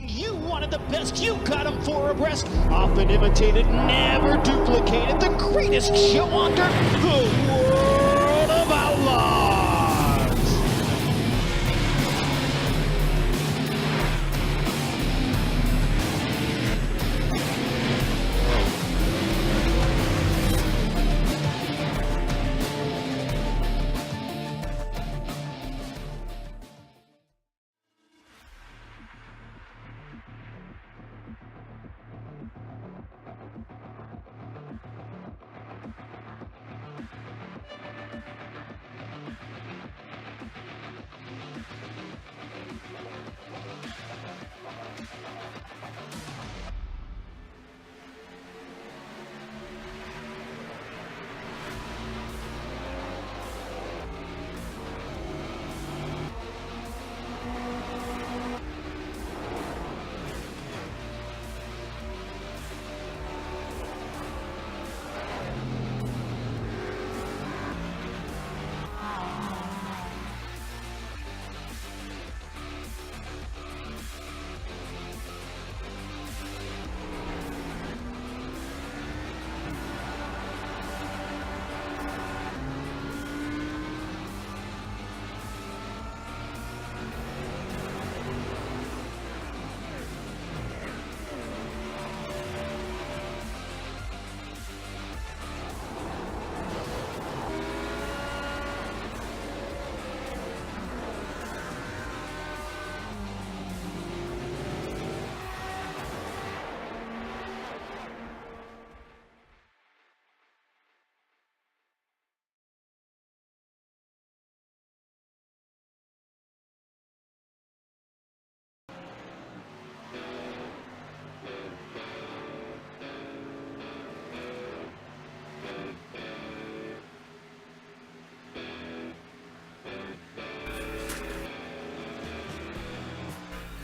You wanted the best, you got him four abreast. Often imitated, never duplicated. The greatest show under the world of outlaws.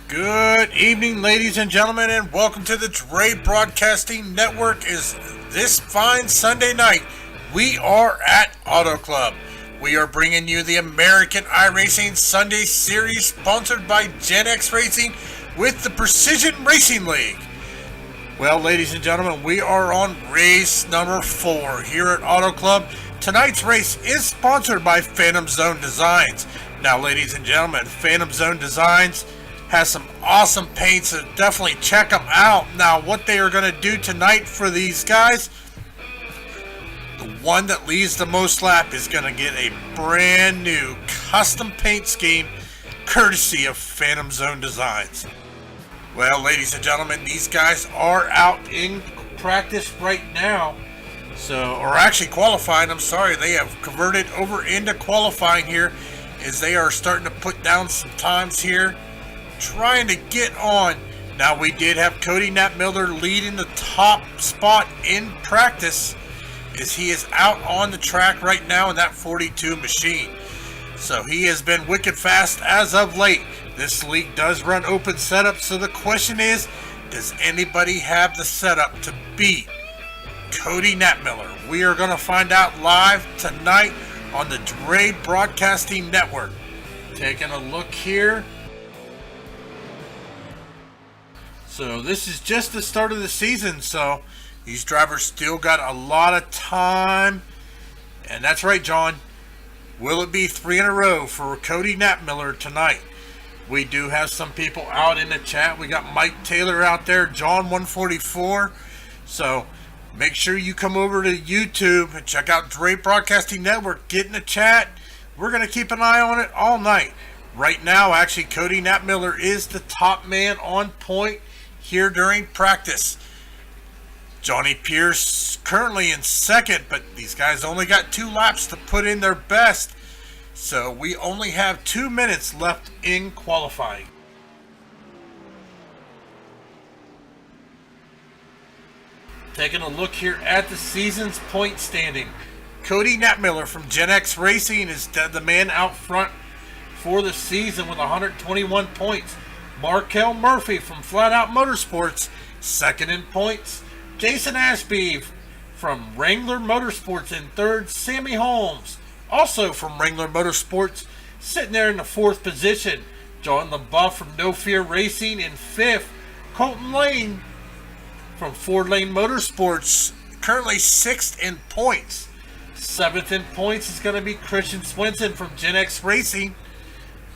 Good evening, ladies and gentlemen, and welcome to the Dre Broadcasting Network. Is this fine Sunday night, we are at Auto Club. We are bringing you the American iRacing Sunday Series, sponsored by Gen X Racing with the Precision Racing League. Well, ladies and gentlemen, we are on race number 4 here at Auto Club. Tonight's race is sponsored by Phantom Zone Designs. Now, ladies and gentlemen, Phantom Zone Designs has some awesome paints, so definitely check them out. Now, what they are going to do tonight for these guys, the one that leads the most lap is going to get a brand new custom paint scheme courtesy of Phantom Zone Designs. Well, ladies and gentlemen, these guys are out in practice right now. So, or actually qualifying, I'm sorry, they have converted over into qualifying here as they are starting to put down some times here, trying to get on. Now, we did have Cody Knapmiller leading the top spot in practice as he is out on the track right now in that 42 machine. So he has been wicked fast as of late. This league does run open setup, so the question is, does anybody have the setup to beat Cody Knapmiller? We are going to find out live tonight on the Dre Broadcasting Network. Taking a look here. So this is just the start of the season, so these drivers still got a lot of time. And that's right, John. Will it be 3 in a row for Cody Knapmiller tonight? We do have some people out in the chat. We got Mike Taylor out there, John 144. So make sure you come over to YouTube and check out Dre Broadcasting Network. Get in the chat. We're going to keep an eye on it all night. Right now, actually, Cody Knapmiller is the top man on point here during practice. Johnny Pierce currently in second, but these guys only got 2 laps to put in their best. So we only have 2 minutes left in qualifying. Taking a look here at the season's point standing. Cody Natmiller from Gen X Racing is the man out front for the season with 121 points. Markel Murphy from Flat Out Motorsports, second in points. Jason Ashby from Wrangler Motorsports in third. Sammy Holmes, also from Wrangler Motorsports, sitting there in the fourth position. John LaBeouf from No Fear Racing in fifth. Colton Lane from Ford Lane Motorsports, currently sixth in points. Seventh in points is going to be Christian Swenson from Gen X Racing.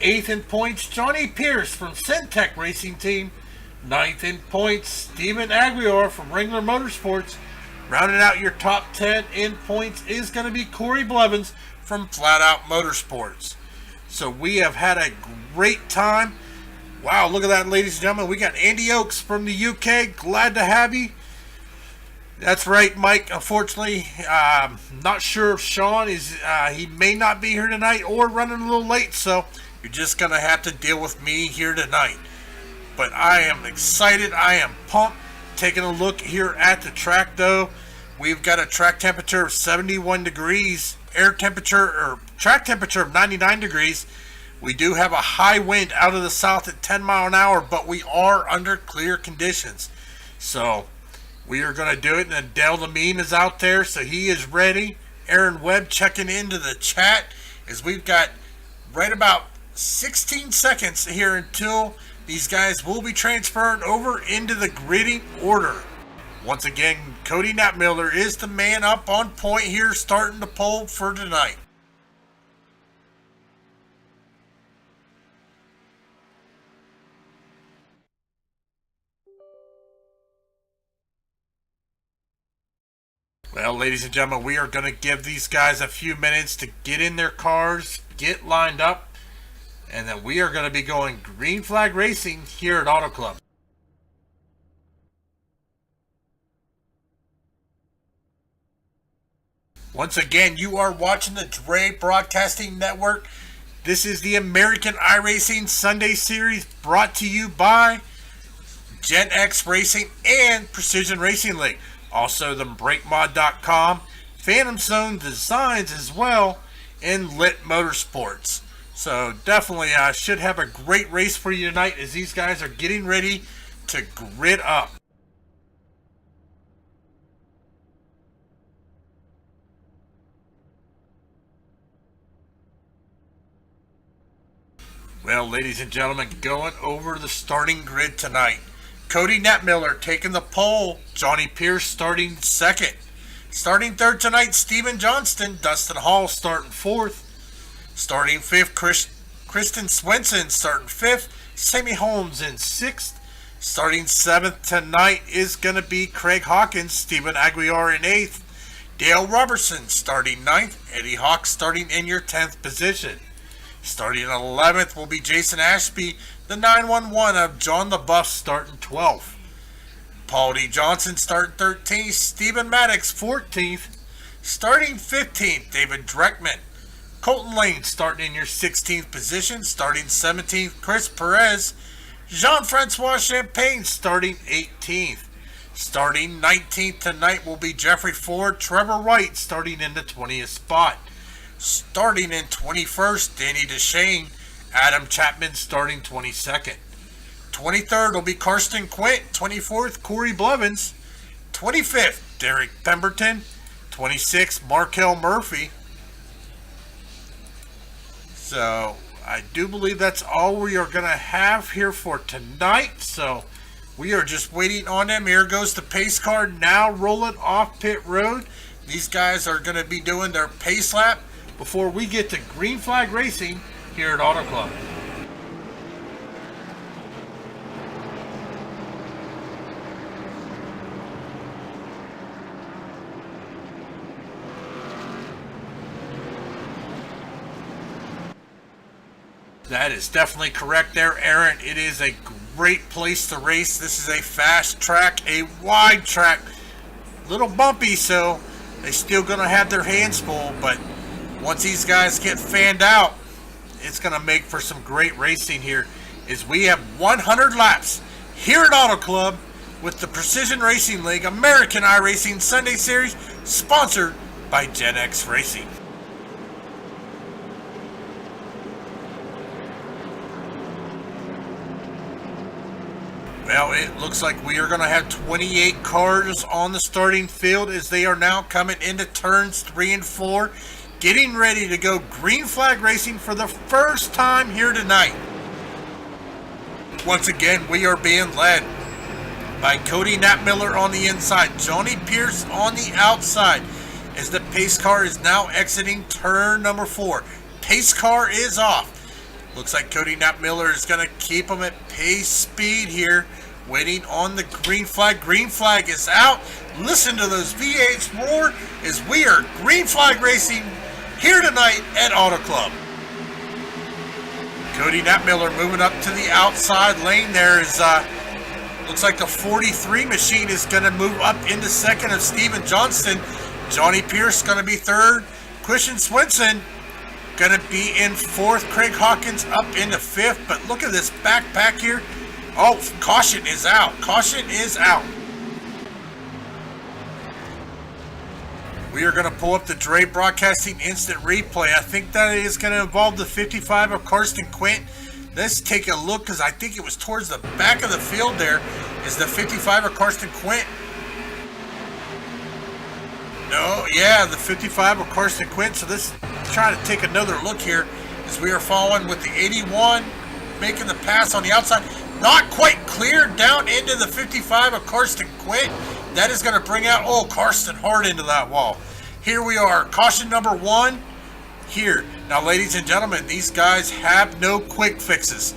Eighth in points, Johnny Pierce from Syntec Racing Team. Ninth in points, Steven Aguiar from Wrangler Motorsports. Rounding out your top 10 in points is going to be Corey Blevins from Flat Out Motorsports. So we have had a great time. Wow, look at that, ladies and gentlemen. We got Andy Oakes from the UK. Glad to have you. That's right, Mike. Unfortunately, not sure if Sean is, he may not be here tonight or running a little late, so you're just going to have to deal with me here tonight. But I am excited. I am pumped. Taking a look here at the track, though. We've got a track temperature of 71 degrees, air temperature or track temperature of 99 degrees. We do have a high wind out of the south at 10 mile an hour, but we are under clear conditions. So we are going to do it. And Dale Lamine is out there, so he is ready. Aaron Webb checking into the chat as we've got right about 16 seconds here until these guys will be transferred over into the gridding order. Once again, Cody Natmiller is the man up on point here, starting the pole for tonight. Well, ladies and gentlemen, we are going to give these guys a few minutes to get in their cars, get lined up, and then we are going to be going green flag racing here at Auto Club. Once again, you are watching the Dre Broadcasting Network. This is the American iRacing Sunday Series brought to you by Gen X Racing and Precision Racing League. Also, the BrakeMod.com, Phantom Zone Designs as well, and Lit Motorsports. So definitely should have a great race for you tonight as these guys are getting ready to grid up. Well, ladies and gentlemen, going over the starting grid tonight. Cody Natmiller taking the pole. Johnny Pierce starting second. Starting third tonight, Steven Johnston. Dustin Hall starting fourth. Starting fifth, Kristen Swenson starting fifth. Sammy Holmes in sixth. Starting seventh tonight is going to be Craig Hawkins. Steven Aguiar in eighth. Dale Robertson starting ninth. Eddie Hawk starting in your 10th position. Starting 11th will be Jason Ashby. The 911 of John LaBeouf starting 12th. Paul D. Johnson starting 13th. Stephen Maddox 14th. Starting 15th, David Dreckman. Colton Lane starting in your 16th position. Starting 17th, Chris Perez. Jean-Francois Champagne starting 18th. Starting 19th tonight will be Jeffrey Ford. Trevor Wright starting in the 20th spot. Starting in 21st, Danny DeShane. Adam Chapman starting 22nd. 23rd will be Karsten Quint. 24th, Corey Blevins. 25th, Derek Pemberton. 26th, Markel Murphy. So I do believe that's all we are going to have here for tonight. So we are just waiting on them. Here goes the pace car now rolling off pit road. These guys are going to be doing their pace lap before we get to green flag racing here at Auto Club. That is definitely correct there, Aaron. It is a great place to race. This is a fast track, a wide track, little bumpy, so they're still going to have their hands full, but once these guys get fanned out, it's going to make for some great racing here as we have 100 laps here at Auto Club with the Precision Racing League American iRacing Sunday Series, sponsored by Gen X Racing. Well, it looks like we are going to have 28 cars on the starting field as they are now coming into turns 3 and 4, getting ready to go green flag racing for the first time here tonight. Once again, we are being led by Cody Knapmiller on the inside, Johnny Pierce on the outside, as the pace car is now exiting turn number 4. Pace car is off. Looks like Cody Knapmiller is going to keep him at pace speed here, waiting on the green flag. Green flag is out. Listen to those V8s roar as we are green flag racing here tonight at Auto Club. Cody Knapmiller moving up to the outside lane there is, looks like the 43 machine is going to move up into second of Steven Johnston. Johnny Pierce going to be third. Christian Swenson going to be in fourth. Craig Hawkins up into fifth. But look at this backpack here. Oh, caution is out. Caution is out. We are going to pull up the Dre Broadcasting Instant Replay. I think that is going to involve the 55 of Karsten Quint. Let's take a look because I think it was towards the back of the field there is the 55 of Karsten Quint. No, yeah, the 55 of Karsten Quint. So let's try to take another look here as we are following with the 81, making the pass on the outside. Not quite clear down into the 55 of Karsten Quint. That is going to bring out, Karsten hard into that wall. Here we are, caution number 1 here. Now, ladies and gentlemen, these guys have no quick fixes.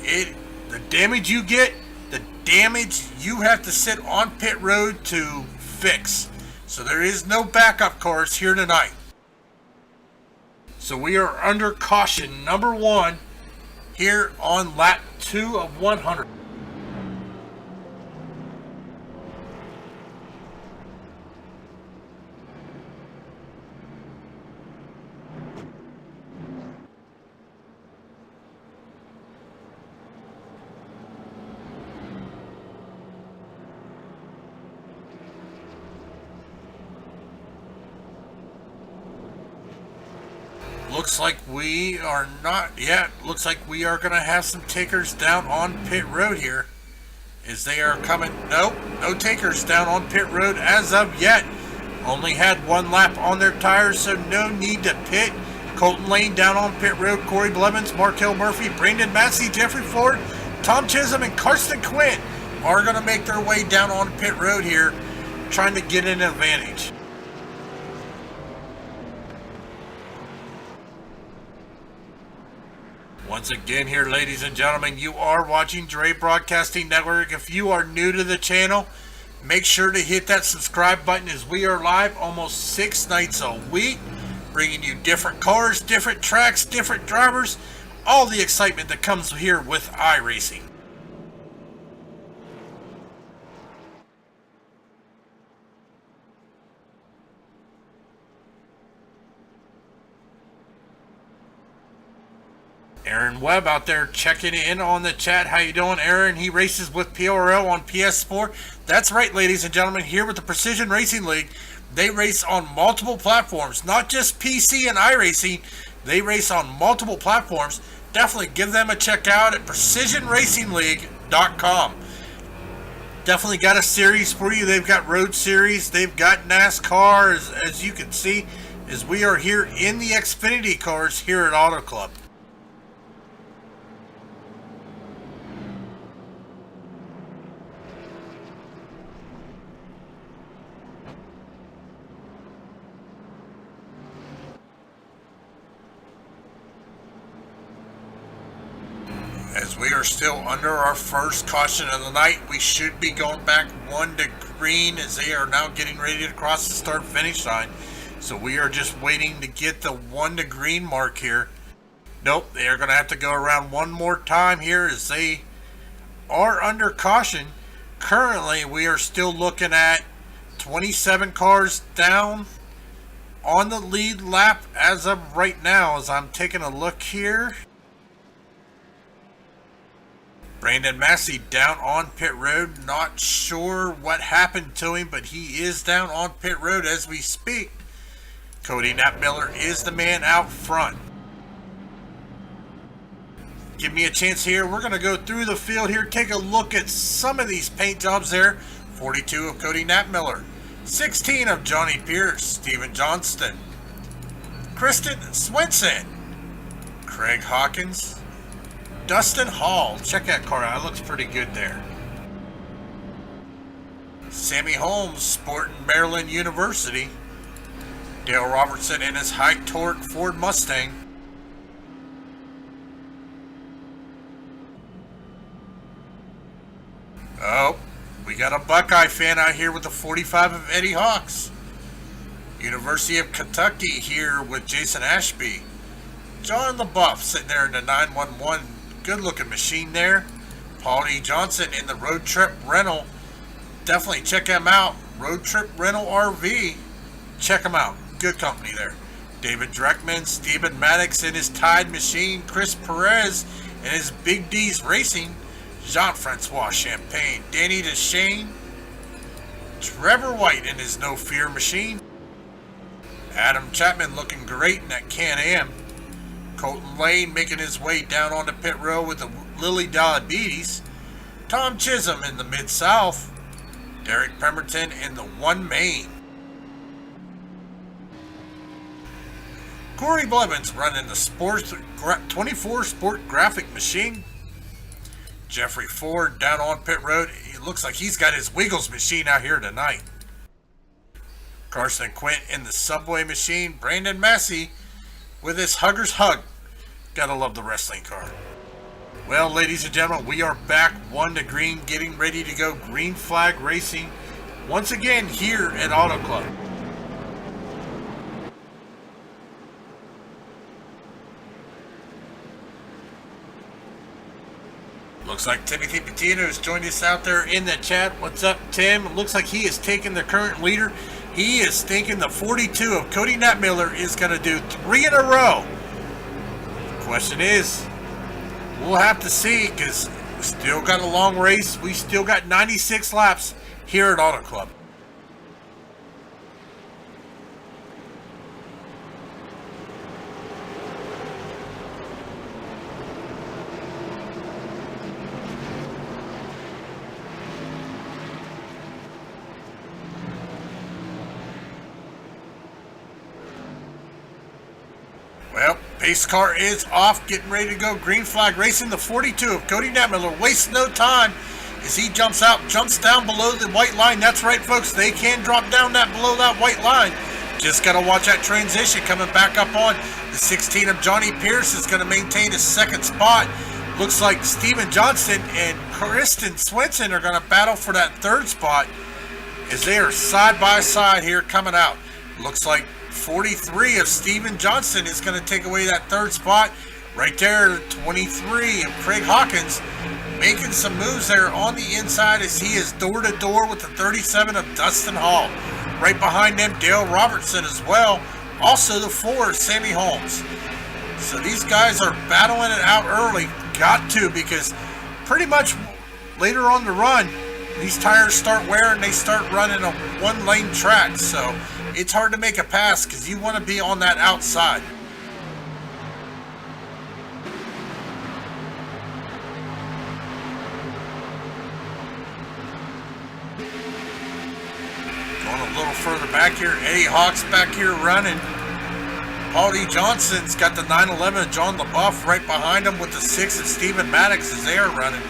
The damage you get, the damage you have to sit on pit road to fix. So there is no backup cars here tonight. So we are under caution number 1 here on lap 2 of 100. Looks like we are not yet. Looks like we are going to have some takers down on pit road here as they are coming. Nope, no takers down on pit road as of yet. Only had 1 lap on their tires, so no need to pit. Colton Lane down on pit road. Corey Blevins, Markel Murphy, Brandon Massey, Jeffrey Ford, Tom Chisholm, and Karsten Quint are going to make their way down on pit road here, trying to get an advantage. Once again here, ladies and gentlemen, you are watching Dre Broadcasting Network. If you are new to the channel, make sure to hit that subscribe button as we are live almost 6 nights a week, bringing you different cars, different tracks, different drivers, all the excitement that comes here with iRacing. Aaron Webb out there checking in on the chat. How you doing, Aaron? He races with PRL on PS4. That's right, ladies and gentlemen. Here with the Precision Racing League, they race on multiple platforms, not just PC and iRacing. They race on multiple platforms. Definitely give them a check out at precisionracingleague.com. Definitely got a series for you. They've got Road Series. They've got NASCAR, as you can see, as we are here in the Xfinity cars here at Auto Club. As we are still under our first caution of the night, we should be going back 1 to green as they are now getting ready to cross the start-finish line. So we are just waiting to get the 1 to green mark here. Nope, they are going to have to go around one more time here as they are under caution. Currently, we are still looking at 27 cars down on the lead lap as of right now as I'm taking a look here. Brandon Massey down on pit road. Not sure what happened to him, but he is down on pit road as we speak. Cody Nat Miller is the man out front. Give me a chance here. We're going to go through the field here, take a look at some of these paint jobs there. 42 of Cody Nat Miller, 16 of Johnny Pierce, Steven Johnston, Kristen Swenson, Craig Hawkins, Dustin Hall. Check that car out. It looks pretty good there. Sammy Holmes, sporting Maryland University. Dale Robertson in his high torque Ford Mustang. Oh, we got a Buckeye fan out here with the 45 of Eddie Hawks. University of Kentucky here with Jason Ashby. John LaBeouf sitting there in the 911. Good looking machine there. Paul D. Johnson in the Road Trip Rental. Definitely check him out. Road Trip Rental RV. Check him out. Good company there. David Dreckman, Stephen Maddox in his Tide machine. Chris Perez in his Big D's Racing. Jean-Francois Champagne. Danny DeShane. Trevor White in his No Fear machine. Adam Chapman looking great in that Can-Am. Colton Lane making his way down onto pit row with the Lily Diabetes. Tom Chisholm in the Mid-South. Derek Pemberton in the One Main. Corey Blevins running the Sports 24 Sport Graphic Machine. Jeffrey Ford down on pit road. It looks like he's got his Wiggles machine out here tonight. Carson Quint in the Subway machine. Brandon Massey with his Hugger's Hug. Gotta love the wrestling car. Well, ladies and gentlemen, we are back 1 to green, getting ready to go green flag racing once again here at Auto Club. Looks like Timothy Patino has joined us out there in the chat. What's up, Tim? It looks like he is taking the current leader. He is thinking the 42 of Cody Nat Miller is going to do 3 in a row. The question is, we'll have to see, because we still got a long race. We still got 96 laps here at Auto Club. Well, pace car is off, getting ready to go green flag racing. The 42 of Cody Nat Miller wastes no time as he jumps down below the white line. That's right, folks, they can drop down below that white line. Just got to watch that transition coming back up on. The 16 of Johnny Pierce is going to maintain his second spot. Looks like Steven Johnston and Kristen Swenson are going to battle for that third spot as they are side by side here coming out. Looks like 43 of Steven Johnston is going to take away that third spot. Right there, 23 of Craig Hawkins making some moves there on the inside as he is door to door with the 37 of Dustin Hall. Right behind them, Dale Robertson as well. Also the 4 of Sammy Holmes. So these guys are battling it out early. Got to, because pretty much later on the run, these tires start wearing, they start running a one-lane track. So it's hard to make a pass because you want to be on that outside. Going a little further back here, Eddie Hawks back here running. Paul D. Johnson's got the 911 of John LaBeouf right behind him with the 6 of Stephen Maddox as they are running.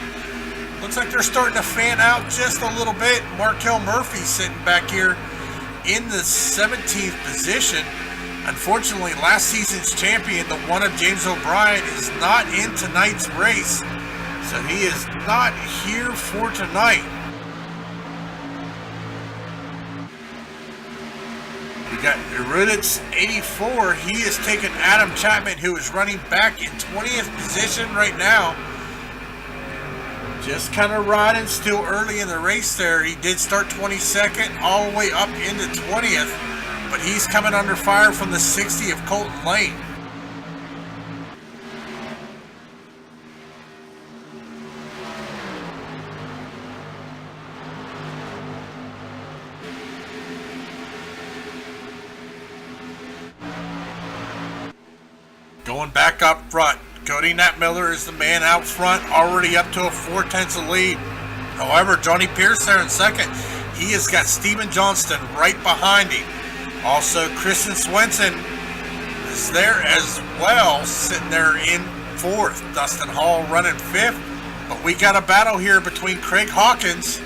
Looks like they're starting to fan out just a little bit. Markel Murphy sitting back here in the 17th position. Unfortunately, last season's champion, the 1 of James O'Brien, is not in tonight's race. So he is not here for tonight. We got Eruditz 84. He is taking Adam Chapman, who is running back in 20th position right now. Just kind of riding still early in the race there. He did start 22nd all the way up into 20th, but he's coming under fire from the 60 of Colton Lane. Going back up front, Cody Natmiller is the man out front, already up to a 4/10 lead. However, Johnny Pierce there in second. He has got Steven Johnston right behind him. Also, Kristen Swenson is there as well, sitting there in fourth. Dustin Hall running fifth. But we got a battle here between Craig Hawkins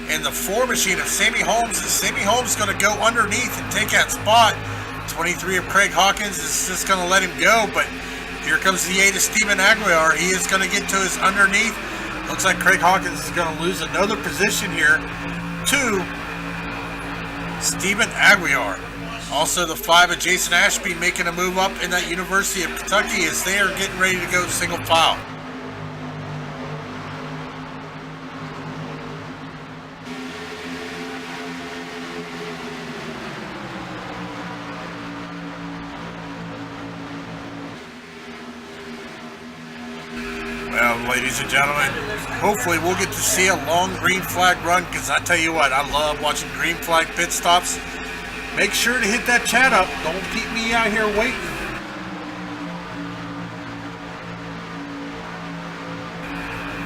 and the 4 machine of Sammy Holmes. And Sammy Holmes is going to go underneath and take that spot. 23 of Craig Hawkins is just going to let him go. But here comes the 8 of Stephen Aguiar. He is going to get to his underneath. Looks like Craig Hawkins is going to lose another position here to Stephen Aguiar. Also, the 5 of Jason Ashby making a move up in that University of Kentucky as they are getting ready to go single file. Well, ladies and gentlemen, hopefully we'll get to see a long green flag run, because I tell you what, I love watching green flag pit stops. Make sure to hit that chat up. Don't keep me out here waiting.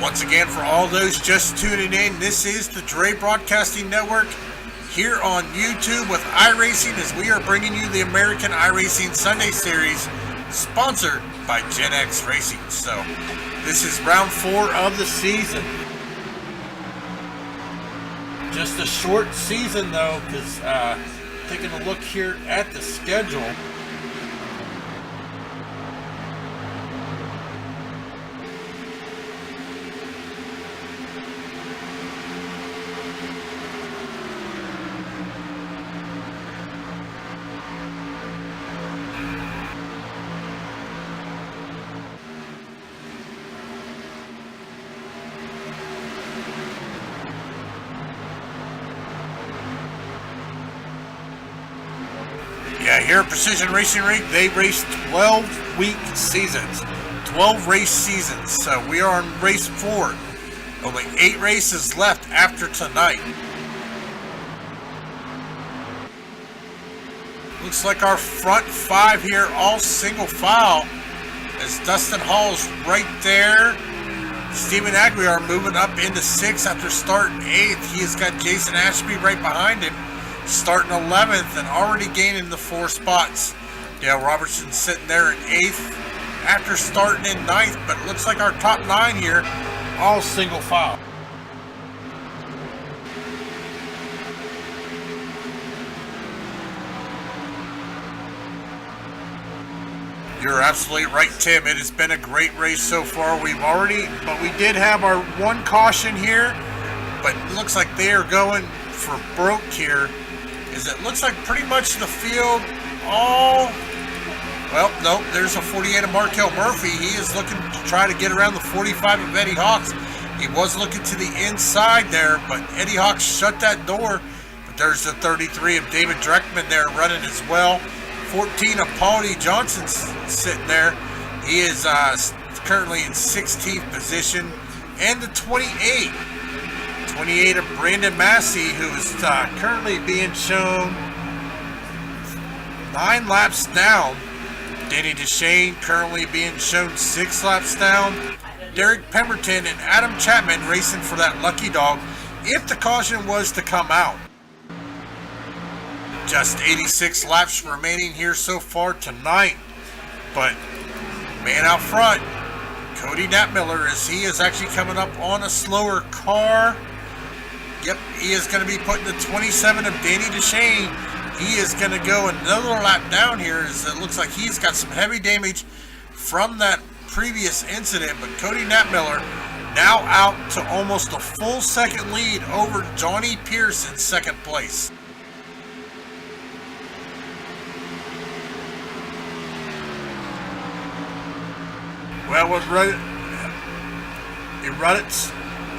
Once again, for all those just tuning in, this is the Dre Broadcasting Network here on YouTube with iRacing, as we are bringing you the American iRacing Sunday Series, sponsored by Gen X Racing. So, this is round 4 of the season. Just a short season though, because taking a look here at the schedule. Yeah, here at Precision Racing Rig, they race 12-week seasons, 12 race seasons. So we are on race 4. Only 8 races left after tonight. Looks like our front 5 here, all single file, as Dustin Hall's right there. Stephen Aguiar moving up into 6th after starting 8th. He has got Jason Ashby right behind him, starting 11th and already gaining the 4 spots. Yeah, Robertson sitting there in 8th after starting in 9th, but it looks like our top 9 here, all single file. You're absolutely right, Tim. It has been a great race so far. We did have our 1 caution here, but it looks like they are going for broke here. It looks like pretty much the field all, well, nope, there's a 48 of Markel Murphy. He is looking to try to get around the 45 of Eddie Hawks. He was looking to the inside there, but Eddie Hawks shut that door. But there's the 33 of David Dreckman there running as well. 14 of Paul D. Johnson sitting there. He is currently in 16th position. And the 28 of Brandon Massey, who is currently being shown 9 laps down. Danny DeShane currently being shown 6 laps down. Derek Pemberton and Adam Chapman racing for that lucky dog if the caution was to come out. Just 86 laps remaining here so far tonight. But man out front, Cody Natmiller, as he is actually coming up on a slower car. Yep, he is going to be putting the 27 of Danny DeShane. He is going to go another lap down here, as it looks like he's got some heavy damage from that previous incident. But Cody Natmiller now out to almost a full second lead over Johnny Pierce in 2nd place. Well,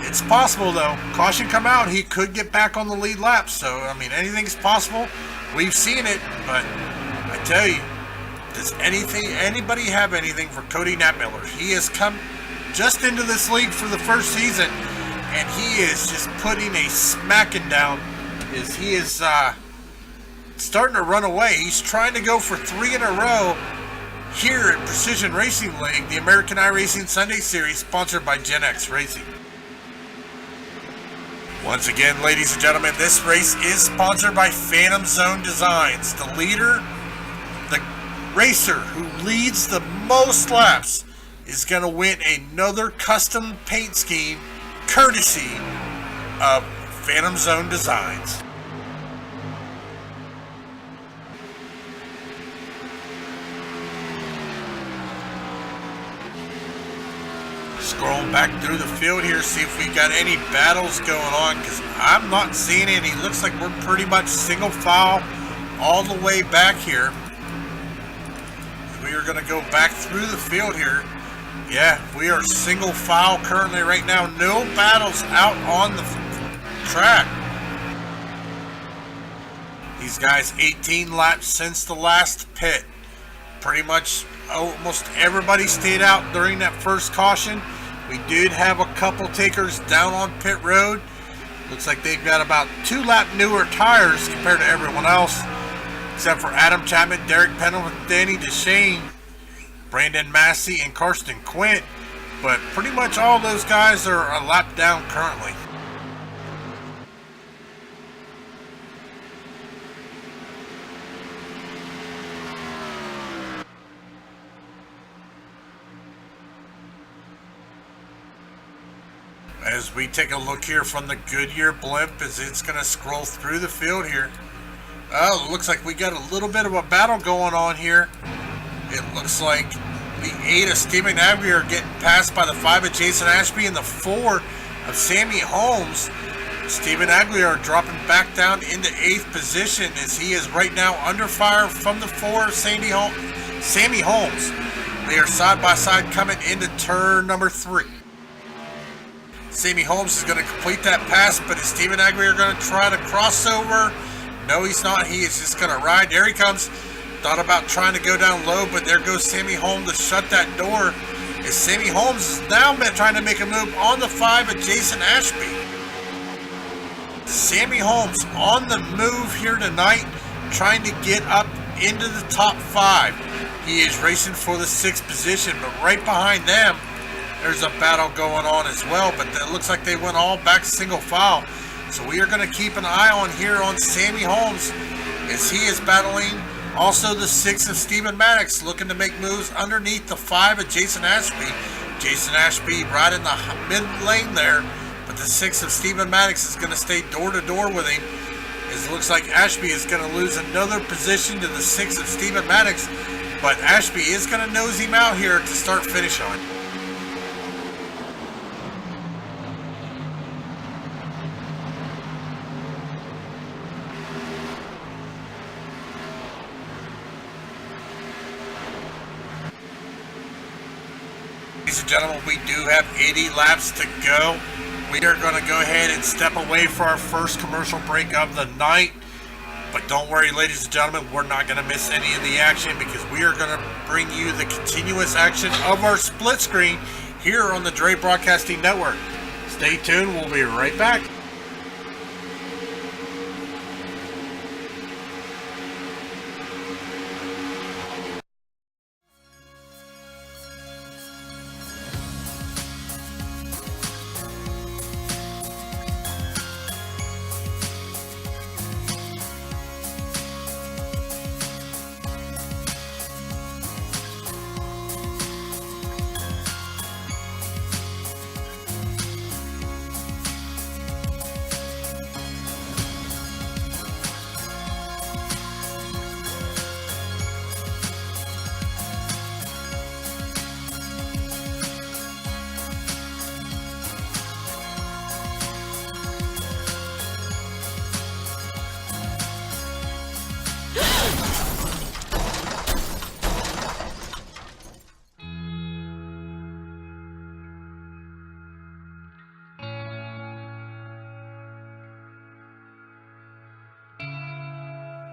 it's possible though. Caution come out, he could get back on the lead lap. So, I mean, anything's possible. We've seen it, but I tell you, does anybody have anything for Cody Natmiller? He has come just into this league for the first season, and he is just putting a smacking down. He is starting to run away. He's trying to go for 3 in a row, here at Precision Racing League, the American iRacing Sunday Series, sponsored by Gen X Racing. Once again, ladies and gentlemen, this race is sponsored by Phantom Zone Designs. The leader, the racer who leads the most laps, is going to win another custom paint scheme courtesy of Phantom Zone Designs. Scrolling back through the field here, see if we got any battles going on, because I'm not seeing any. Looks like we're pretty much single file all the way back here. We are going to go back through the field here. Yeah, we are single file currently right now. No battles out on the track. These guys 18 laps since the last pit. Pretty much almost everybody stayed out during that first caution. We did have a couple takers down on pit road. Looks like they've got about 2 lap newer tires compared to everyone else, except for Adam Chapman, Derek Pendleton, Danny DeShane, Brandon Massey, and Karsten Quint. But pretty much all those guys are a lap down currently. As we take a look here from the Goodyear blimp, as it's going to scroll through the field here. Oh, it looks like we got a little bit of a battle going on here. It looks like the 8 of Stephen Aguirre are getting passed by the 5 of Jason Ashby and the 4 of Sammy Holmes. Stephen Aguirre dropping back down into 8th position as he is right now under fire from the 4 of Sammy Holmes. They are side by side coming into turn number 3. Sammy Holmes is going to complete that pass, but is Stephen Aguirre going to try to cross over? No, he's not. He is just going to ride. There he comes. Thought about trying to go down low, but there goes Sammy Holmes to shut that door. As Sammy Holmes is now trying to make a move on the 5 of Jason Ashby. Sammy Holmes on the move here tonight, trying to get up into the top 5. He is racing for the 6th position, but right behind them, there's a battle going on as well, but it looks like they went all back single file. So we are going to keep an eye on here on Sammy Holmes as he is battling also the 6 of Stephen Maddox, looking to make moves underneath the 5 of Jason Ashby. Jason Ashby right in the mid lane there, but the 6 of Stephen Maddox is going to stay door to door with him. It looks like Ashby is going to lose another position to the 6 of Stephen Maddox, but Ashby is going to nose him out here to start finish on. Ladies and gentlemen, we do have 80 laps to go. We are going to go ahead and step away for our first commercial break of the night. But don't worry, ladies and gentlemen, we're not going to miss any of the action because we are going to bring you the continuous action of our split screen here on the Dre Broadcasting Network. Stay tuned. We'll be right back.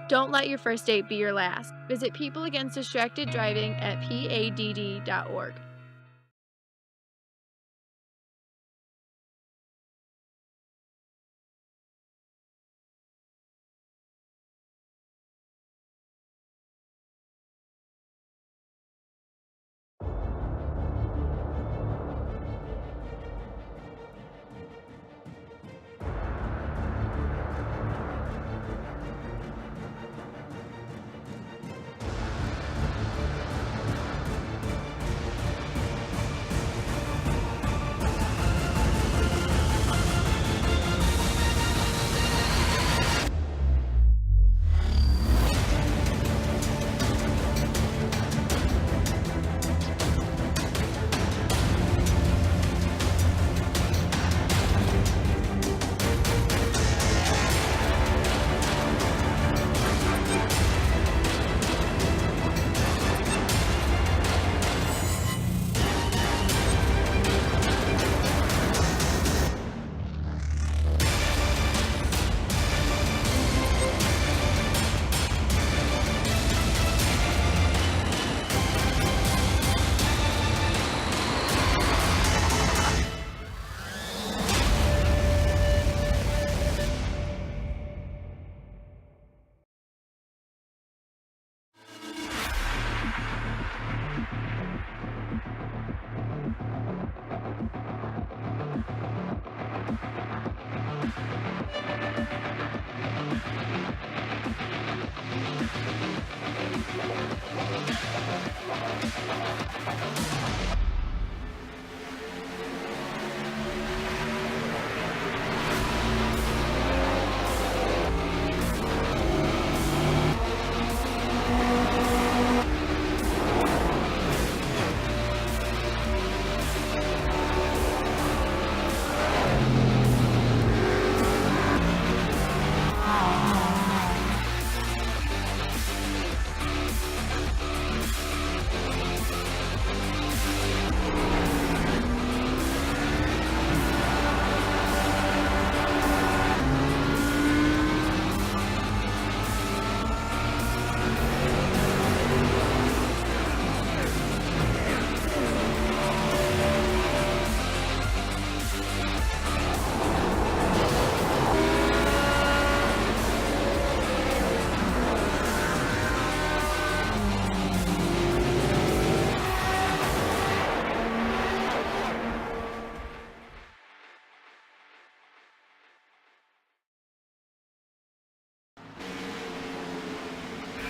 Don't let your first date be your last. Visit People Against Distracted Driving at PADD.org.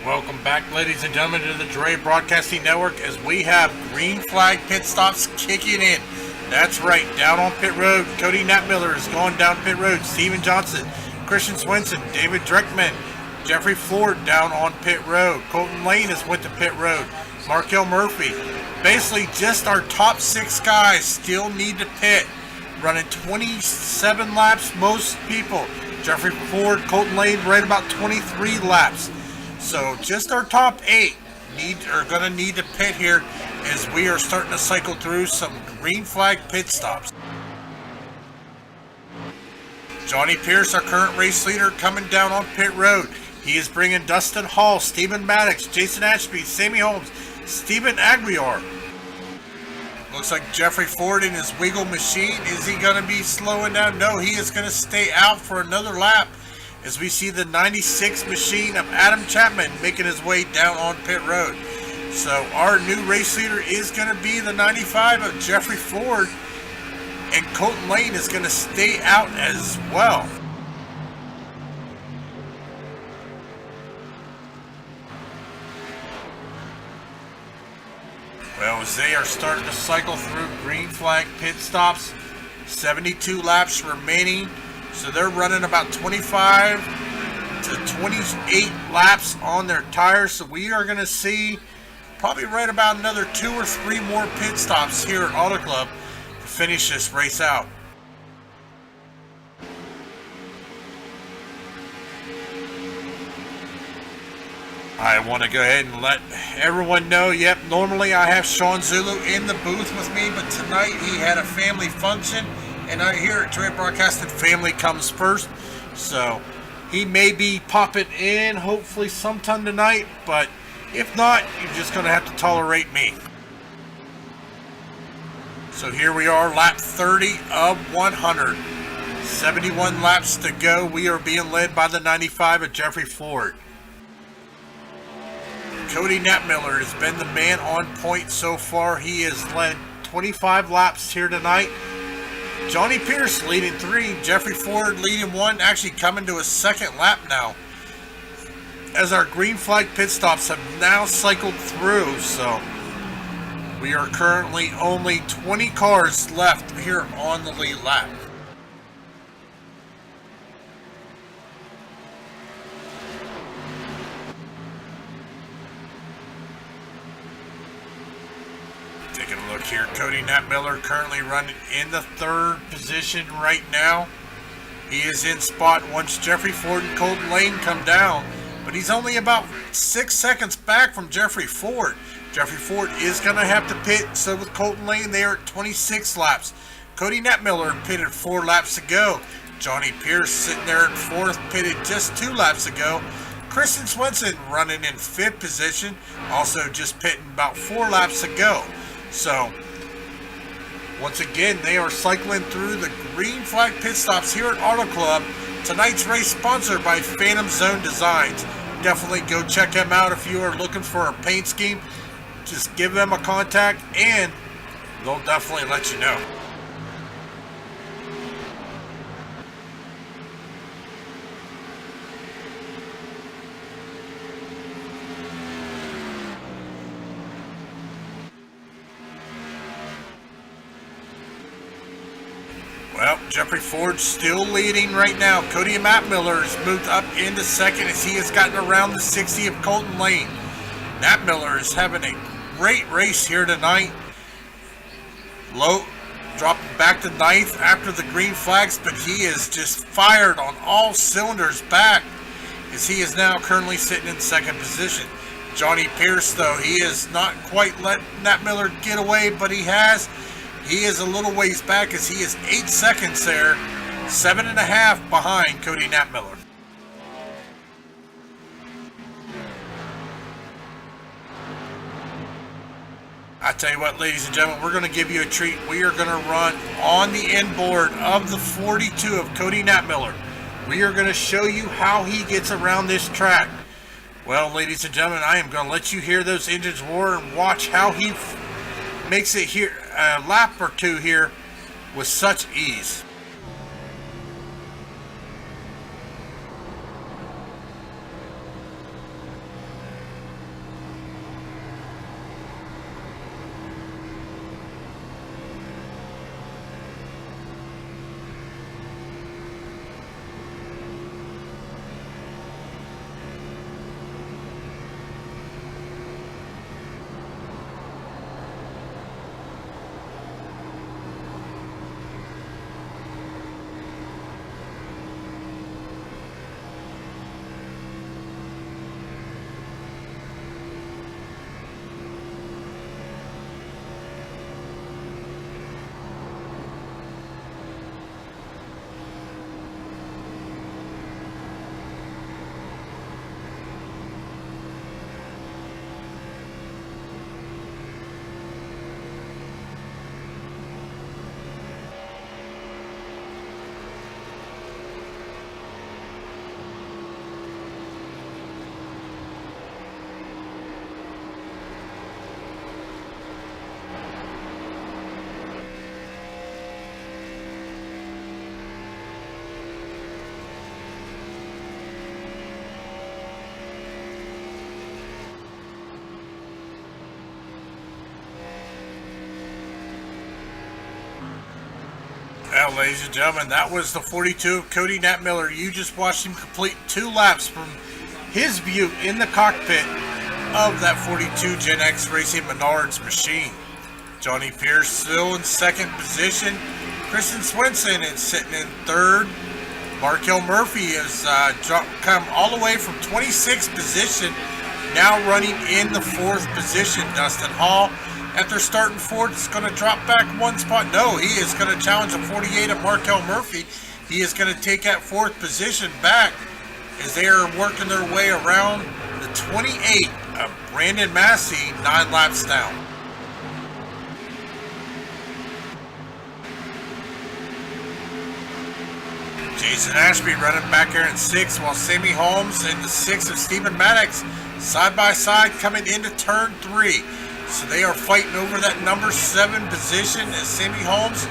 Welcome back, ladies and gentlemen, to the Dre Broadcasting Network as we have green flag pit stops kicking in. That's right, down on pit road, Cody Natmiller is going down pit road. Steven Johnson, Christian Swenson, David Dreckman, Jeffrey Ford down on pit road. Colton Lane has went to pit road. Markel Murphy. Basically, just our top 6 guys still need to pit. Running 27 laps, most people. Jeffrey Ford, Colton Lane, right about 23 laps. So just our top 8 are going to need to pit here as we are starting to cycle through some green flag pit stops. Johnny Pierce, our current race leader, coming down on pit road. He is bringing Dustin Hall, Stephen Maddox, Jason Ashby, Sammy Holmes, Stephen Aguiar. Looks like Jeffrey Ford in his wiggle machine. Is he going to be slowing down? No, he is going to stay out for another lap as we see the 96 machine of Adam Chapman making his way down on pit road. So our new race leader is going to be the 95 of Jeffrey Ford, and Colton Lane is going to stay out as well. Well, as they are starting to cycle through green flag pit stops, 72 laps remaining. So they're running about 25 to 28 laps on their tires. So we are going to see probably right about another 2 or 3 more pit stops here at Auto Club to finish this race out. I want to go ahead and let everyone know, yep, normally I have Sean Zulu in the booth with me, but tonight he had a family function. And I here at Dre Broadcasting, family comes first. So he may be popping in hopefully sometime tonight. But if not, you're just going to have to tolerate me. So here we are, lap 30 of 100. 71 laps to go. We are being led by the 95 of Jeffrey Ford. Cody Natmiller has been the man on point so far. He has led 25 laps here tonight. Johnny Pierce leading 3, Jeffrey Ford leading 1, actually coming to a second lap now. As our green flag pit stops have now cycled through, so we are currently only 20 cars left here on the lead lap. Taking a look here, Cody Natmiller currently running in the 3rd position right now. He is in spot once Jeffrey Ford and Colton Lane come down, but he's only about 6 seconds back from Jeffrey Ford. Jeffrey Ford is going to have to pit, so with Colton Lane, they are at 26 laps. Cody Natmiller pitted 4 laps ago. Johnny Pierce sitting there at 4th, pitted just 2 laps ago. Christian Swenson running in 5th position, also just pitting about 4 laps ago. So, once again, they are cycling through the green flag pit stops here at Auto Club. Tonight's race sponsored by Phantom Zone Designs. Definitely go check them out if you are looking for a paint scheme. Just give them a contact and they'll definitely let you know. Well, Jeffrey Ford's still leading right now. Cody Matt Miller has moved up into second as he has gotten around the 60 of Colton Lane. Matt Miller is having a great race here tonight. Low dropping back to ninth after the green flags, but he is just fired on all cylinders back as he is now currently sitting in second position. Johnny Pierce, though, he is not quite letting Matt Miller get away, but he has. He is a little ways back as he is 8 seconds there, 7.5 behind Cody Nat Miller. I tell you what, ladies and gentlemen, we're going to give you a treat. We are going to run on the inboard of the 42 of Cody Nat Miller. We are going to show you how he gets around this track. Well, ladies and gentlemen, I am going to let you hear those engines roar and watch how he makes it here a lap or two here with such ease. Well, ladies and gentlemen, that was the 42 of Cody Nat Miller. You just watched him complete 2 laps from his view in the cockpit of that 42 Gen X Racing Menards machine. Johnny Pierce still in second position. Kristen Swenson is sitting in third. Markel Murphy has come all the way from 26th position, now running in the 4th position. Dustin Hall, after starting 4th, is going to drop back 1 spot. No, he is going to challenge the 48 of Markel Murphy. He is going to take that 4th position back as they are working their way around the 28 of Brandon Massey, 9 laps down. Jason Ashby running back here in 6th, while Sammy Holmes in the 6th of Stephen Maddox side by side coming into turn 3. So they are fighting over that number 7 position as Sammy Holmes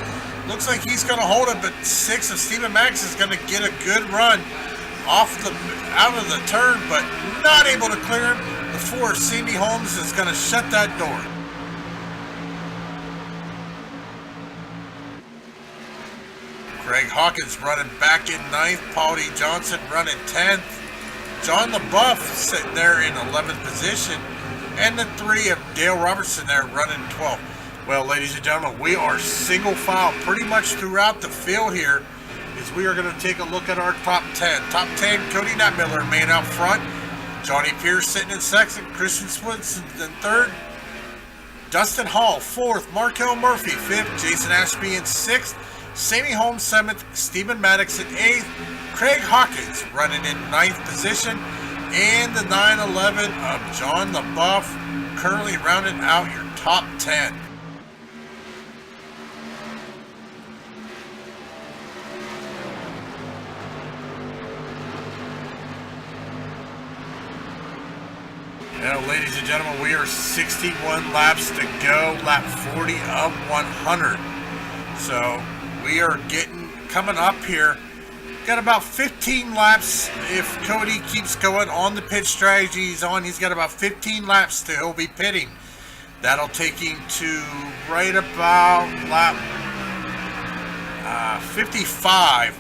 looks like he's going to hold it, but 6 of Stephen Maddox is going to get a good run out of the turn, but not able to clear him. The 4 of Sammy Holmes is going to shut that door. Greg Hawkins running back in 9th. Paul D. Johnson running 10th. John LaBeouf sitting there in 11th position. And the 3 of Dale Robertson there running 12th. Well, ladies and gentlemen, we are single file pretty much throughout the field here as we are going to take a look at our top 10. Top 10, Cody Nat Miller, man out front. Johnny Pierce sitting in 2nd. Christian Swenson in 3rd. Dustin Hall, 4th. Markel Murphy, 5th. Jason Ashby in 6th. Sammy Holmes 7th, Stephen Maddox in 8th, Craig Hawkins running in 9th position, and the 911 of John LaBeouf currently rounding out your top 10. Now, ladies and gentlemen, we are 61 laps to go, lap 40 of 100. So we are coming up here. Got about 15 laps if Cody keeps going on the pit strategy he's on. He's got about 15 laps till he'll be pitting. That'll take him to right about lap 55.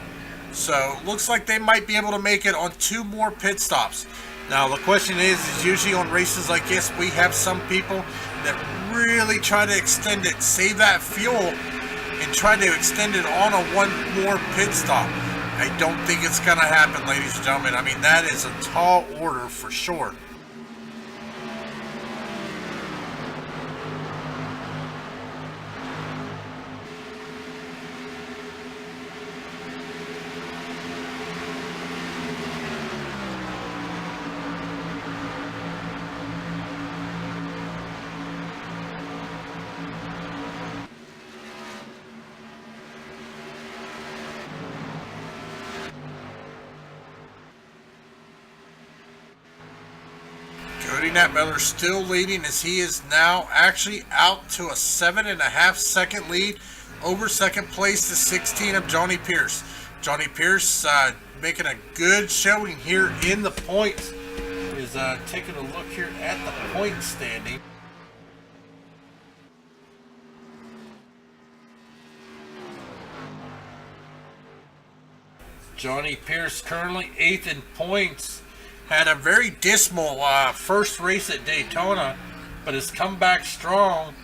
So looks like they might be able to make it on 2 more pit stops. Now the question is usually on races like this, we have some people that really try to extend it, save that fuel, and try to extend it on a 1 more pit stop. I don't think it's going to happen, ladies and gentlemen. I mean, that is a tall order for sure. Nat Miller still leading as he is now actually out to a 7.5 second lead over second place to 16 of Johnny Pierce. Johnny Pierce making a good showing here in the points. Is taking a look here at the point standing. Johnny Pierce currently 8th in points. Had a very dismal first race at Daytona, but has come back strong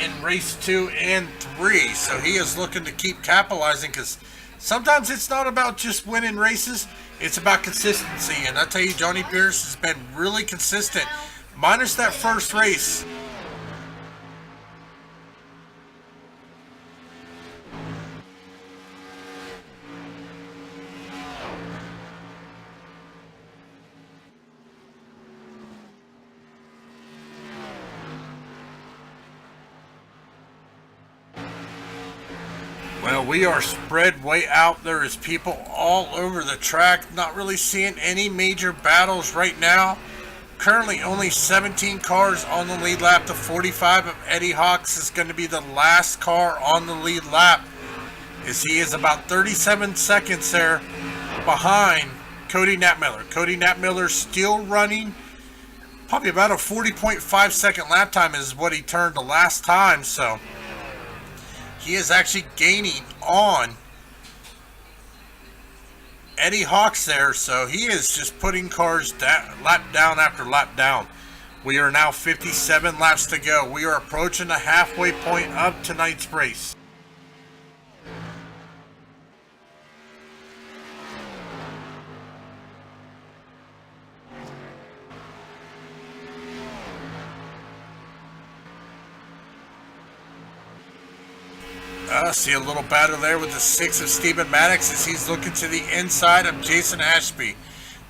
in race 2 and 3. So he is looking to keep capitalizing, because sometimes it's not about just winning races, it's about consistency. And I tell you, Johnny Pierce has been really consistent, minus that first race. Well, we are spread way out. There is people all over the track. Not really seeing any major battles right now. Currently only 17 cars on the lead lap. The 45 of Eddie Hawks is going to be the last car on the lead lap, as he is about 37 seconds there behind Cody Natmiller. Cody Natmiller still running. Probably about a 40.5 second lap time is what he turned the last time. So he is actually gaining on Eddie Hawks there. So he is just putting cars lap down after lap down. We are now 57 laps to go. We are approaching the halfway point of tonight's race. See a little battle there with the 6 of Stephen Maddox as he's looking to the inside of Jason Ashby.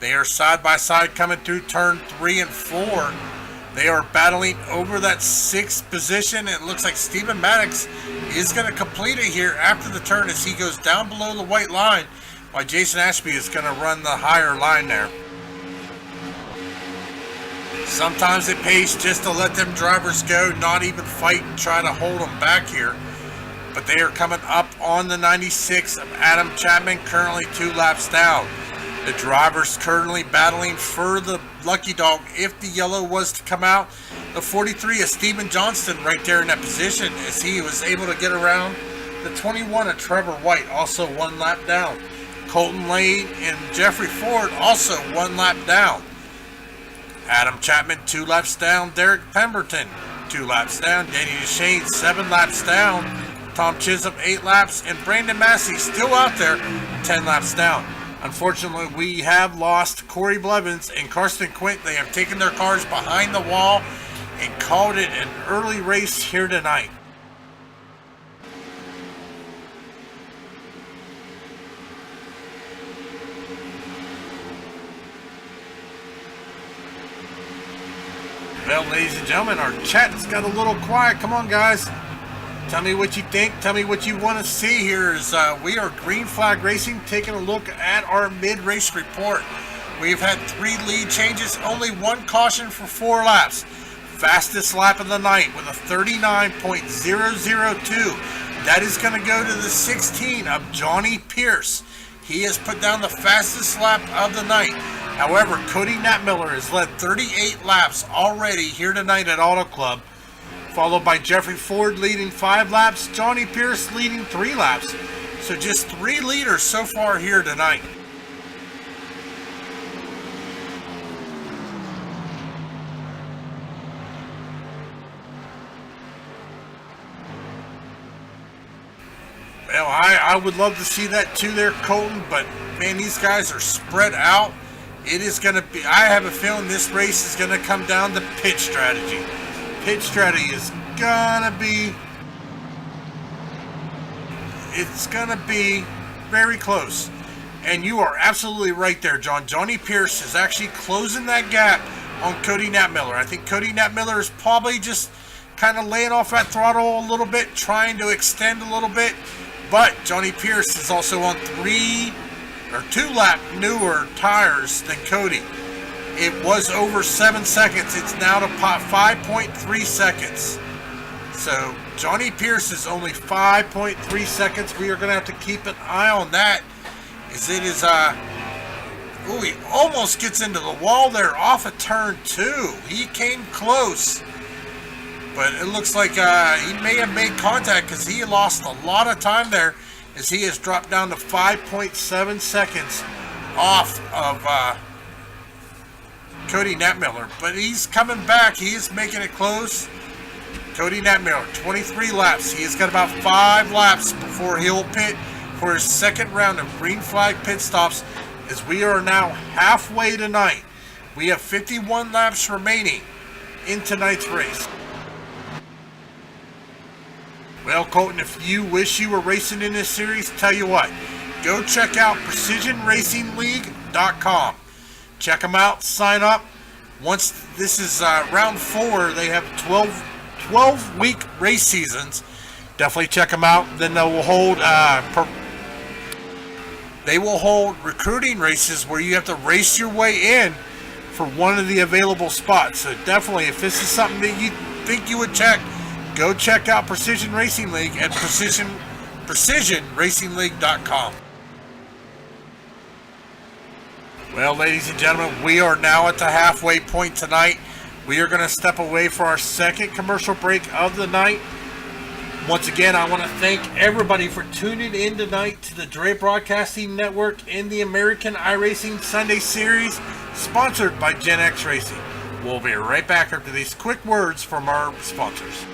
They are side by side coming through turn 3 and 4. They are battling over that 6th position. It looks like Stephen Maddox is going to complete it here after the turn as he goes down below the white line, while Jason Ashby is going to run the higher line there. Sometimes it pays just to let them drivers go, not even fight and try to hold them back here. But they are coming up on the 96 of Adam Chapman, currently 2 laps down. The drivers currently battling for the lucky dog if the yellow was to come out. The 43 of Steven Johnston right there in that position as he was able to get around. The 21 of Trevor White also 1 lap down. Colton Lane and Jeffrey Ford also 1 lap down. Adam Chapman 2 laps down. Derek Pemberton 2 laps down. Danny DeShane 7 laps down. Tom Chisholm 8 laps, and Brandon Massey still out there 10 laps down. Unfortunately, we have lost Corey Blevins and Karsten Quint. They have taken their cars behind the wall and called it an early race here tonight. Well, ladies and gentlemen, our chat's got a little quiet. Come on, guys. Tell me what you think. Tell me what you want to see here. We are Green Flag Racing taking a look at our mid-race report. We've had 3 lead changes, only 1 caution for 4 laps. Fastest lap of the night with a 39.002. That is going to go to the 16 of Johnny Pierce. He has put down the fastest lap of the night. However, Cody Natmiller has led 38 laps already here tonight at Auto Club. followed by Jeffrey Ford leading 5 laps, Johnny Pierce leading 3 laps. So just 3 leaders so far here tonight. Well, I would love to see that too there, Colton, but man, these guys are spread out. It is going to be, I have a feeling this race is going to come down to pit strategy. Pit strategy is going to be, it's going to be very close. And you are absolutely right there, John. Johnny Pierce is actually closing that gap on Cody Natmiller. I think Cody Natmiller is probably just kind of laying off that throttle a little bit, trying to extend a little bit. But Johnny Pierce is also on 2 lap newer tires than Cody. It was over 7 seconds. It's now to 5.3 seconds. So Johnny Pierce is only 5.3 seconds. We are going to have to keep an eye on that. As it is, he almost gets into the wall there off of turn 2. He came close. But it looks like he may have made contact because he lost a lot of time there as he has dropped down to 5.7 seconds off of Cody Natmiller. But he's coming back. He is making it close. Cody Natmiller, 23 laps. He has got about 5 laps before he'll pit for his second round of green flag pit stops, as we are now halfway tonight. We have 51 laps remaining in tonight's race. Well, Colton, if you wish you were racing in this series, tell you what, go check out PrecisionRacingLeague.com. Check them out, sign up. Once this is round 4, they have 12-week race seasons. Definitely check them out. Then they will hold recruiting races where you have to race your way in for one of the available spots. So definitely, if this is something that you think you would check, go check out Precision Racing League at PrecisionRacingLeague.com. Well, ladies and gentlemen, we are now at the halfway point tonight. We are going to step away for our second commercial break of the night. Once again, I want to thank everybody for tuning in tonight to the Dre Broadcasting Network in the American iRacing Sunday Series, sponsored by Gen X Racing. We'll be right back after these quick words from our sponsors.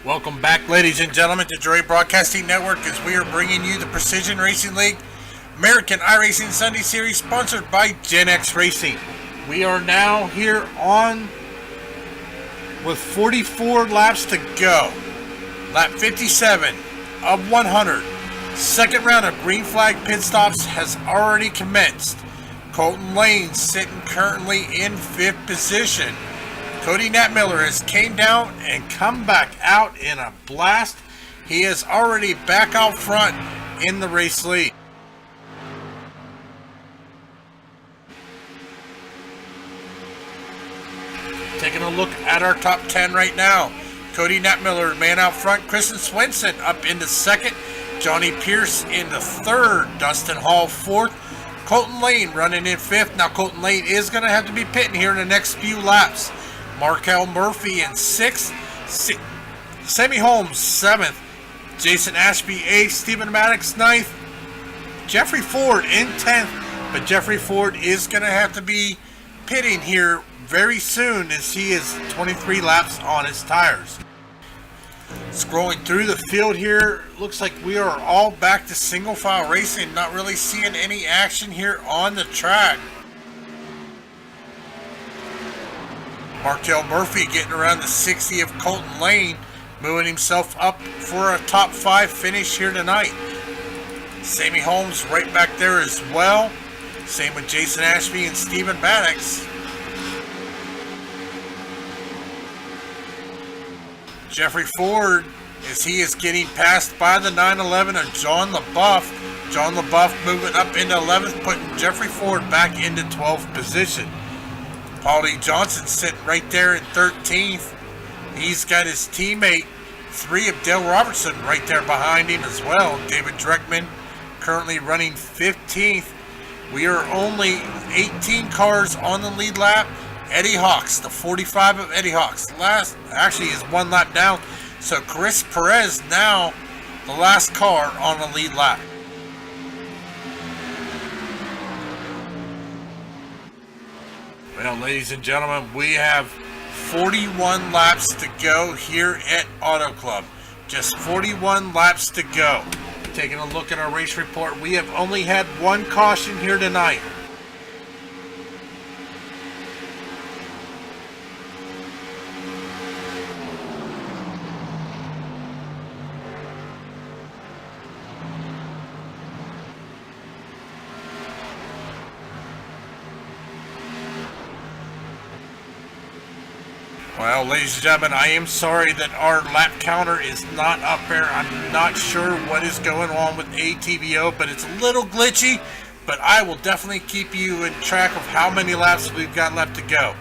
Welcome back, ladies and gentlemen, to Dre Broadcasting Network as we are bringing you the Precision Racing League American iRacing Sunday Series sponsored by Gen X Racing. We are now here on with 44 laps to go. Lap 57 of 100. Second round of green flag pit stops has already commenced. Colton Lane sitting currently in 5th position. Cody Natmiller has came down and come back out in a blast. He is already back out front in the race lead. Taking a look at our top 10 right now. Cody Natmiller, man out front. Kristen Swenson up into 2nd. Johnny Pierce into 3rd. Dustin Hall 4th. Colton Lane running in 5th. Now Colton Lane is going to have to be pitting here in the next few laps. Markel Murphy in 6th, Sammy Holmes 7th, Jason Ashby 8th, Stephen Maddox 9th, Jeffrey Ford in 10th, but Jeffrey Ford is going to have to be pitting here very soon as he is 23 laps on his tires. Scrolling through the field here, looks like we are all back to single file racing, not really seeing any action here on the track. Markel Murphy getting around the 60 of Colton Lane, moving himself up for a top 5 finish here tonight. Sammy Holmes right back there as well. Same with Jason Ashby and Stephen Maddox. Jeffrey Ford, as he is getting passed by the 911 of John LaBeouf. John LaBeouf moving up into 11th, putting Jeffrey Ford back into 12th position. Paulie Johnson sitting right there in 13th. He's got his teammate, 3 of Dale Robertson, right there behind him as well. David Dreckman currently running 15th. We are only 18 cars on the lead lap. Eddie Hawks, the 45 of Eddie Hawks, actually is 1 lap down. So Chris Perez now the last car on the lead lap. Well, ladies and gentlemen, we have 41 laps to go here at Auto Club. Just 41 laps to go. Taking a look at our race report, we have only had 1 caution here tonight. Well, ladies and gentlemen, I am sorry that our lap counter is not up there. I'm not sure what is going on with ATVO, but it's a little glitchy. But I will definitely keep you in track of how many laps we've got left to go.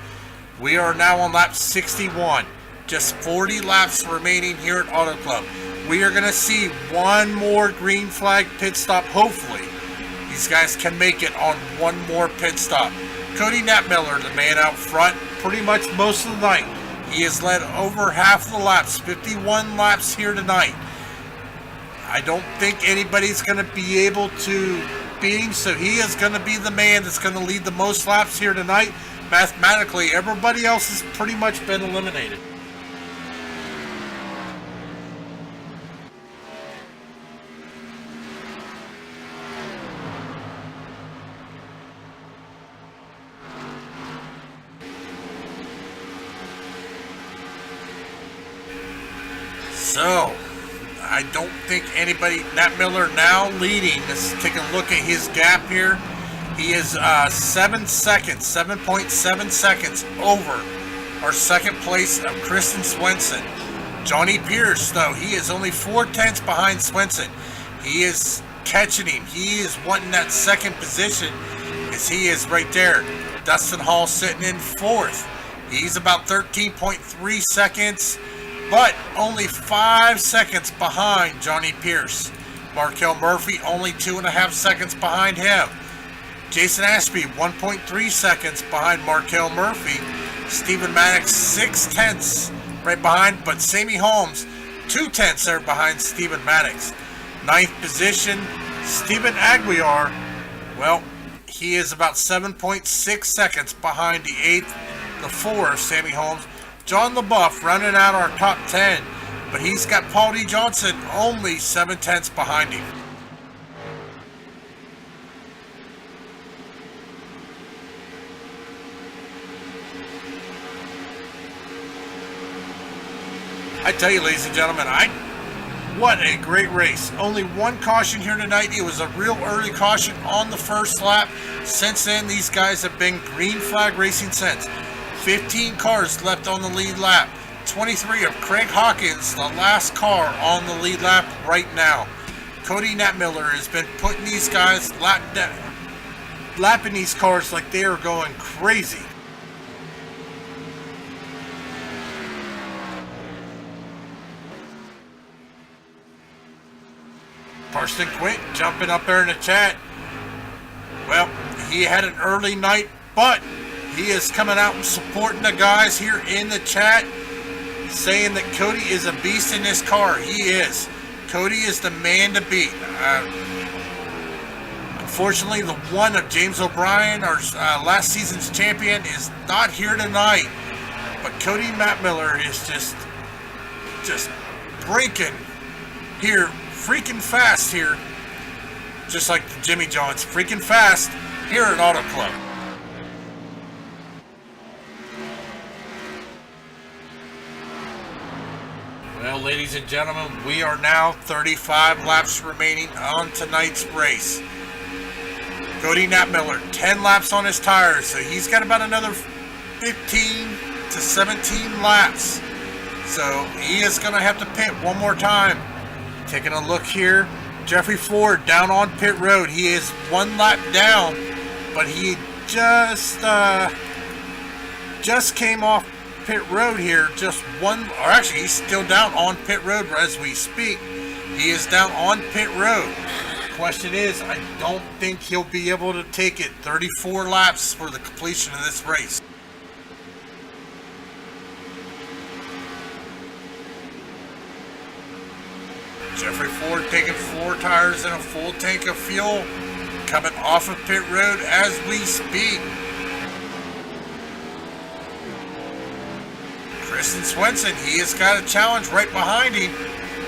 We are now on lap 61. Just 40 laps remaining here at Auto Club. We are going to see 1 more green flag pit stop, hopefully. These guys can make it on 1 more pit stop. Cody Natmiller, the man out front, pretty much most of the night. He has led over half the laps, 51 laps here tonight. I don't think anybody's going to be able to beat him, so he is going to be the man that's going to lead the most laps here tonight. Mathematically, everybody else has pretty much been eliminated. So, I don't think anybody, Natmiller now leading. Let's take a look at his gap here. He is 7 seconds, 7.7 seconds over our second place of Kristen Swenson. Johnny Pierce, though, he is only 4/10 behind Swenson. He is catching him. He is wanting that second position as he is right there. Dustin Hall sitting in 4th. He's about 13.3 seconds. But only 5 seconds behind Johnny Pierce. Markel Murphy only 2.5 seconds behind him. Jason Ashby 1.3 seconds behind Markel Murphy. Stephen Maddox 6/10 right behind, but Sammy Holmes 2/10 there behind Stephen Maddox. 9th position, Stephen Aguiar. Well, he is about 7.6 seconds behind the 8th, the 4 of Sammy Holmes. John LaBeouf running out our top 10. but he's got Paul D. Johnson only 7/10 behind him. I tell you, ladies and gentlemen, what a great race. Only one caution here tonight. It was a real early caution on the first lap. Since then, these guys have been green flag racing since. 15 cars left on the lead lap. 23 of Craig Hawkins, the last car on the lead lap right now. Cody Natmiller has been putting these guys, lapping these cars like they are going crazy. Parston Quint jumping up there in the chat. Well, he had an early night, but he is coming out and supporting the guys here in the chat, saying that Cody is a beast in this car. He is. Cody is the man to beat. Unfortunately, the one of James O'Brien, our last season's champion, is not here tonight. But Cody Natmiller is just breaking here. Freaking fast here, just like the Jimmy Johns, freaking fast here at Auto Club. Well, ladies and gentlemen, we are now 35 laps remaining on tonight's race. Cody Natmiller, 10 laps on his tires, so he's got about another 15 to 17 laps. So he is going to have to pit one more time. Taking a look here, Jeffrey Ford down on pit road. He is one lap down, but he just came off pit road here. Actually, he's still down on pit road as we speak. He is down on pit road. Question is, I don't think he'll be able to take it. 34 laps for the completion of this race. Jeffrey Ford taking 4 tires and a full tank of fuel, coming off of pit road as we speak. Kristen Swenson, he has got a challenge right behind him.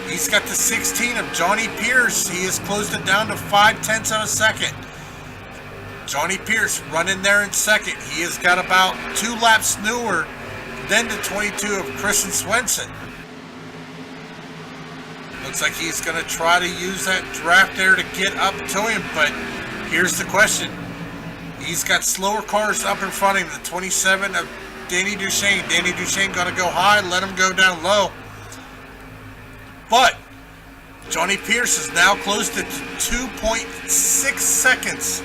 He's got the 16 of Johnny Pierce. He has closed it down to 0.5 of a second. Johnny Pierce running there in second. He has got about 2 laps newer than the 22 of Kristen Swenson. Looks like he's going to try to use that draft there to get up to him, but here's the question. He's got slower cars up in front of him, the 27 of Danny Duchesne. Danny Duchesne got to go high, let him go down low. But Johnny Pierce is now close to 2.6 seconds,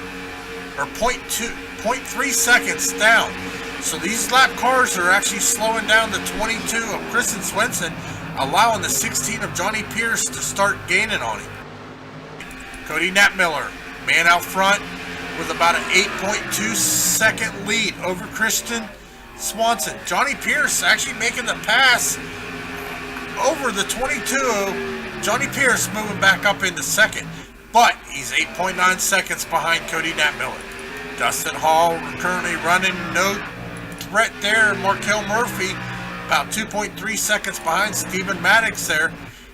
or 0.3 seconds down. So these lap cars are actually slowing down the 22 of Kristen Swenson, allowing the 16 of Johnny Pierce to start gaining on him. Cody Natmiller, man out front with about an 8.2 second lead over Kristen Swanson. Johnny Pierce actually making the pass over the 22. Johnny Pierce moving back up into second, but he's 8.9 seconds behind Cody Natmiller. Dustin Hall currently running, no threat there. Markel Murphy about 2.3 seconds behind Stephen Maddox there.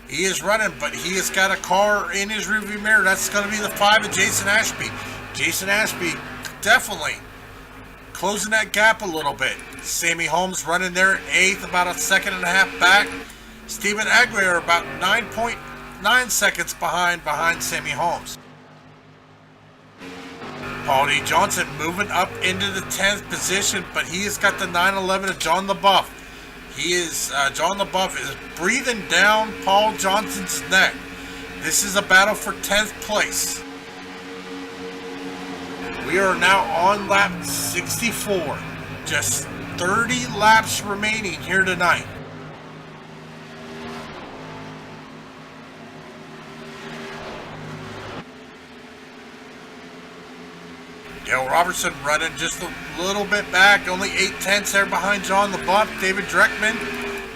He is running, but he has got a car in his rearview mirror. That's going to be the 5 of Jason Ashby. Jason Ashby definitely closing that gap a little bit. Sammy Holmes running there at 8th, about a second and a half back. Stephen Aguirre about 9.9 seconds behind Sammy Holmes. Paul D. Johnson moving up into the 10th position, but he has got the 911 of John LaBeouf. John LaBeouf is breathing down Paul Johnson's neck. This is a battle for 10th place. We are now on lap 64. Just 30 laps remaining here tonight. Dale Robertson running just a little bit back, only 0.8 there behind John LaBeouf. David Dreckman,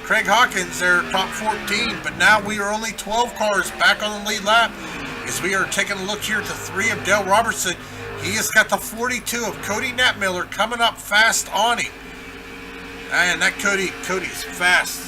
Craig Hawkins, they're top 14, but now we are only 12 cars back on the lead lap as we are taking a look here at the 3 of Dale Robertson. He has got the 42 of Cody Natmiller coming up fast on him. And that Cody's fast.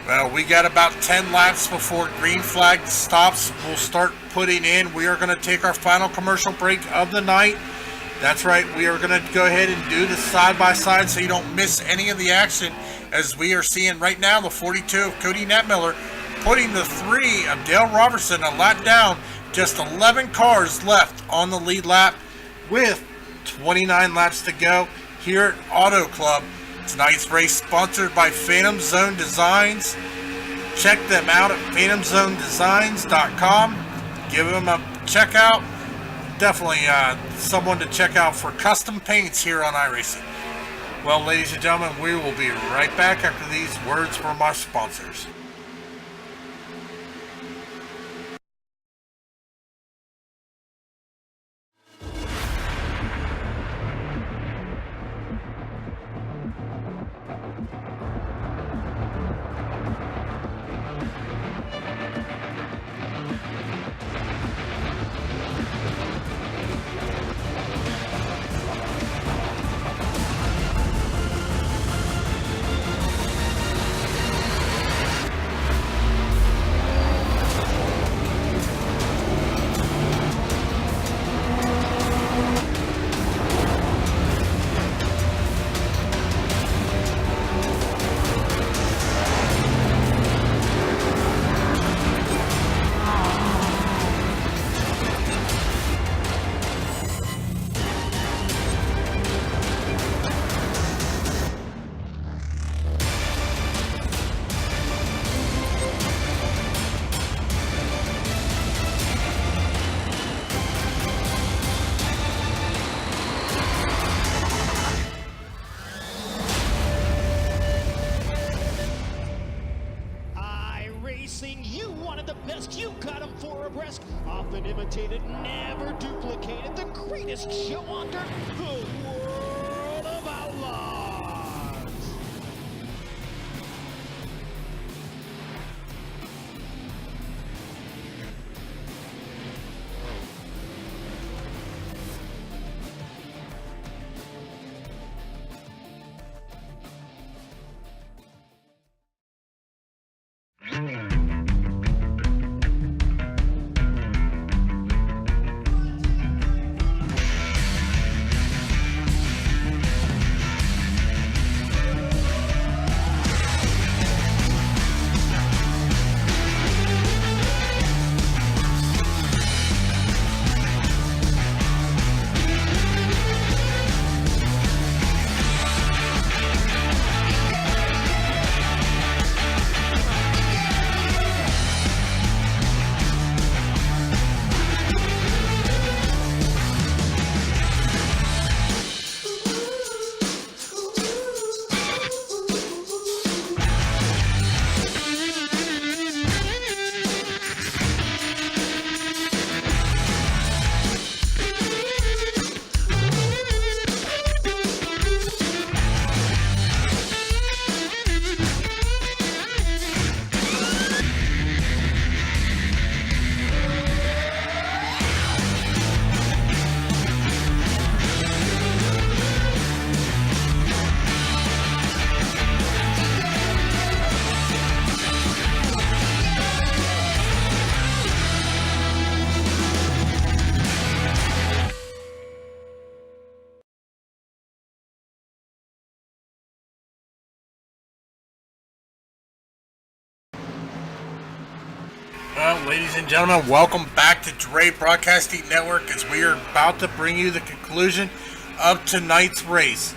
Well, we got about 10 laps before green flag stops. We'll start putting in. We are going to take our final commercial break of the night. That's right, we are going to go ahead and do the side-by-side so you don't miss any of the action, as we are seeing right now the 42 of Cody Netmiller putting the 3 of Dale Robertson a lap down. Just 11 cars left on the lead lap with 29 laps to go here at Auto Club. Tonight's race sponsored by Phantom Zone Designs. Check them out at phantomzonedesigns.com. Give them a check out. Definitely someone to check out for custom paints here on iRacing. Well, ladies and gentlemen, we will be right back after these words from our sponsors. You wanted the best, you got them 4 abreast. Often imitated, never duplicated. The greatest show under the world of outlaws. Well, ladies and gentlemen, welcome back to Dre Broadcasting Network as we are about to bring you the conclusion of tonight's race.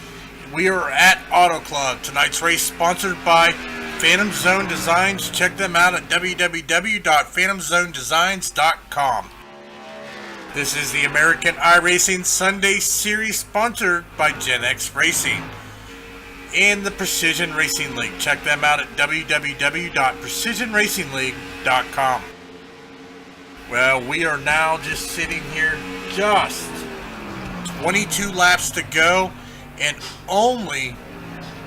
We are at Auto Club. Tonight's race sponsored by Phantom Zone Designs. Check them out at www.phantomzonedesigns.com. This is the American iRacing Sunday Series sponsored by Gen X Racing and the Precision Racing League. Check them out at www.precisionracingleague.com. Well, we are now just sitting here, just 22 laps to go and only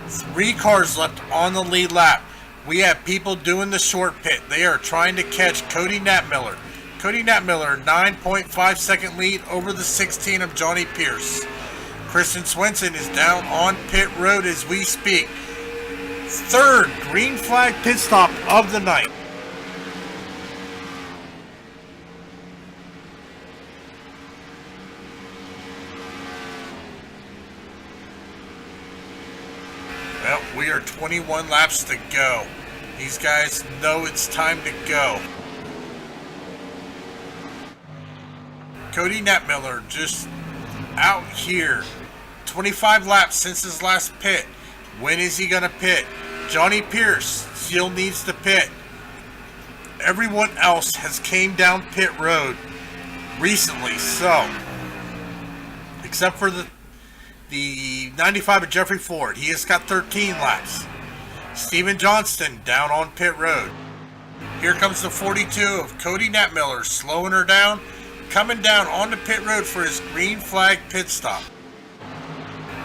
3 cars left on the lead lap. We have people doing the short pit. They are trying to catch Cody Netmiller. Cody Netmiller, 9.5 second lead over the 16 of Johnny Pierce. Kristen Swenson is down on pit road as we speak. Third green flag pit stop of the night. Well, we are 21 laps to go. These guys know it's time to go. Cody Netmiller just out here. 25 laps since his last pit. When is he going to pit? Johnny Pierce still needs to pit. Everyone else has came down pit road recently, so except for the 95 of Jeffrey Ford, he has got 13 laps. Steven Johnston down on pit road. Here comes the 42 of Cody Netmiller slowing her down, coming down onto pit road for his green flag pit stop.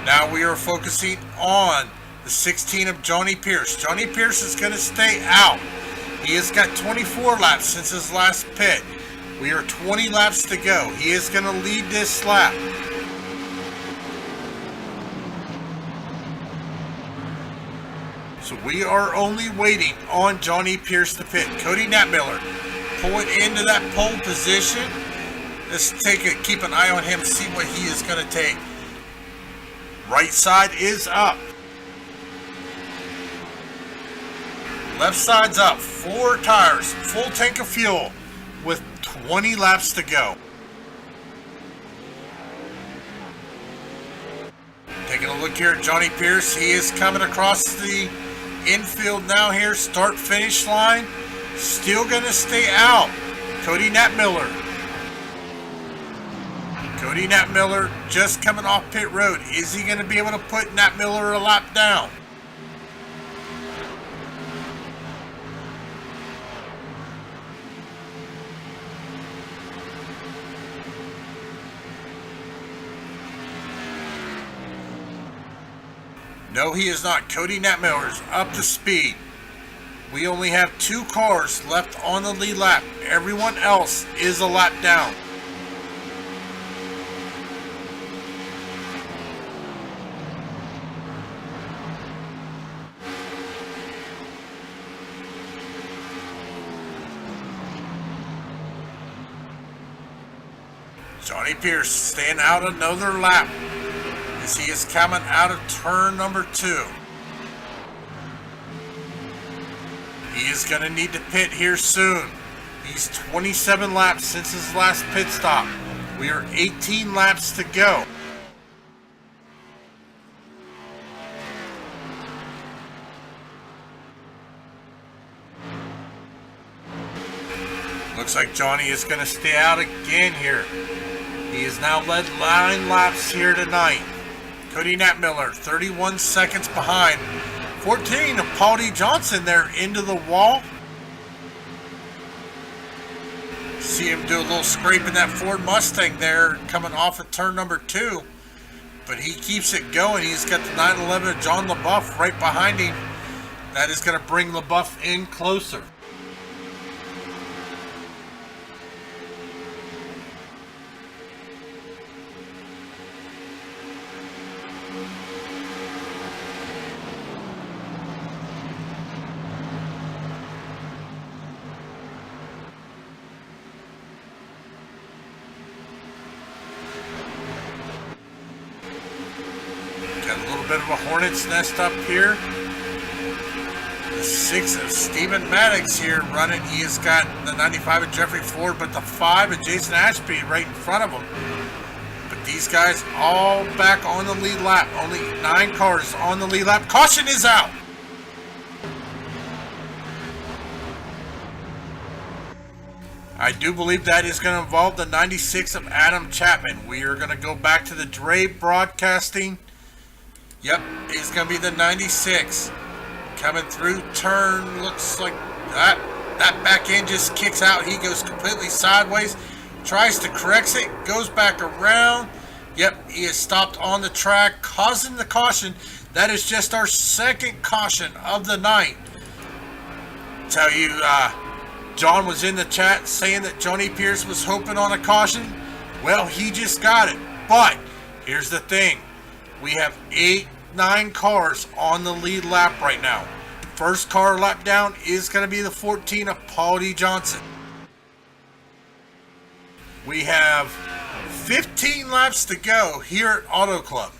Now we are focusing on the 16 of Johnny Pierce. Johnny Pierce is going to stay out. He has got 24 laps since his last pit. We are 20 laps to go. He is going to lead this lap. So we are only waiting on Johnny Pierce to pit. Cody Netmiller pulling into that pole position. Let's keep an eye on him, see what he is going to take. Right side is up. Left side's up. 4 tires, full tank of fuel with 20 laps to go. Taking a look here at Johnny Pierce. He is coming across the infield now here. Start finish line. Still going to stay out. Cody Netmiller. Cody Netmiller just coming off pit road. Is he going to be able to put Netmiller a lap down? No, he is not. Cody Netmiller is up to speed. We only have 2 cars left on the lead lap. Everyone else is a lap down. Johnny Pierce staying out another lap as he is coming out of turn number 2. He is going to need to pit here soon. He's 27 laps since his last pit stop. We are 18 laps to go. Looks like Johnny is going to stay out again here. He has now led 9 laps here tonight. Cody Netmiller, 31 seconds behind. 14 of Paul D. Johnson there into the wall. See him do a little scrape in that Ford Mustang there coming off of turn number 2. But he keeps it going. He's got the 911 of John LaBeouf right behind him. That is going to bring LaBeouf in closer. Got a little bit of a hornet's nest up here. The 6 of Stephen Maddox here running. He has got the 95 of Jeffrey Ford, but the 5 of Jason Ashby right in front of him. But these guys all back on the lead lap. Only 9 cars on the lead lap. Caution is out. I do believe that is going to involve the 96 of Adam Chapman. We are going to go back to the Dre Broadcasting. Yep, it's going to be the 96. Coming through turn, looks like that back end just kicks out. He goes completely sideways. Tries to correct it, goes back around. Yep, he is stopped on the track, causing the caution. That is just our second caution of the night. Tell you, John was in the chat saying that Johnny Pierce was hoping on a caution. Well, he just got it. But here's the thing. We have 9 cars on the lead lap right now. First car lap down is going to be the 14 of Paul D. Johnson. We have 15 laps to go here at Auto Club.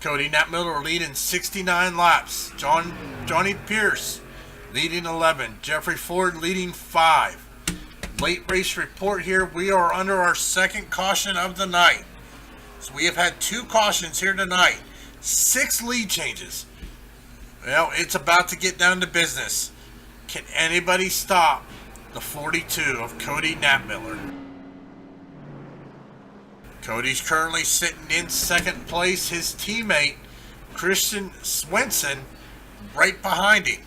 Cody Natmiller leading 69 laps. Johnny Pierce leading 11. Jeffrey Ford leading 5. Late race report here. We are under our second caution of the night. So we have had 2 cautions here tonight. 6 lead changes. Well, it's about to get down to business. Can anybody stop the 42 of Cody Natmiller? Cody's currently sitting in second place. His teammate, Christian Swenson, right behind him.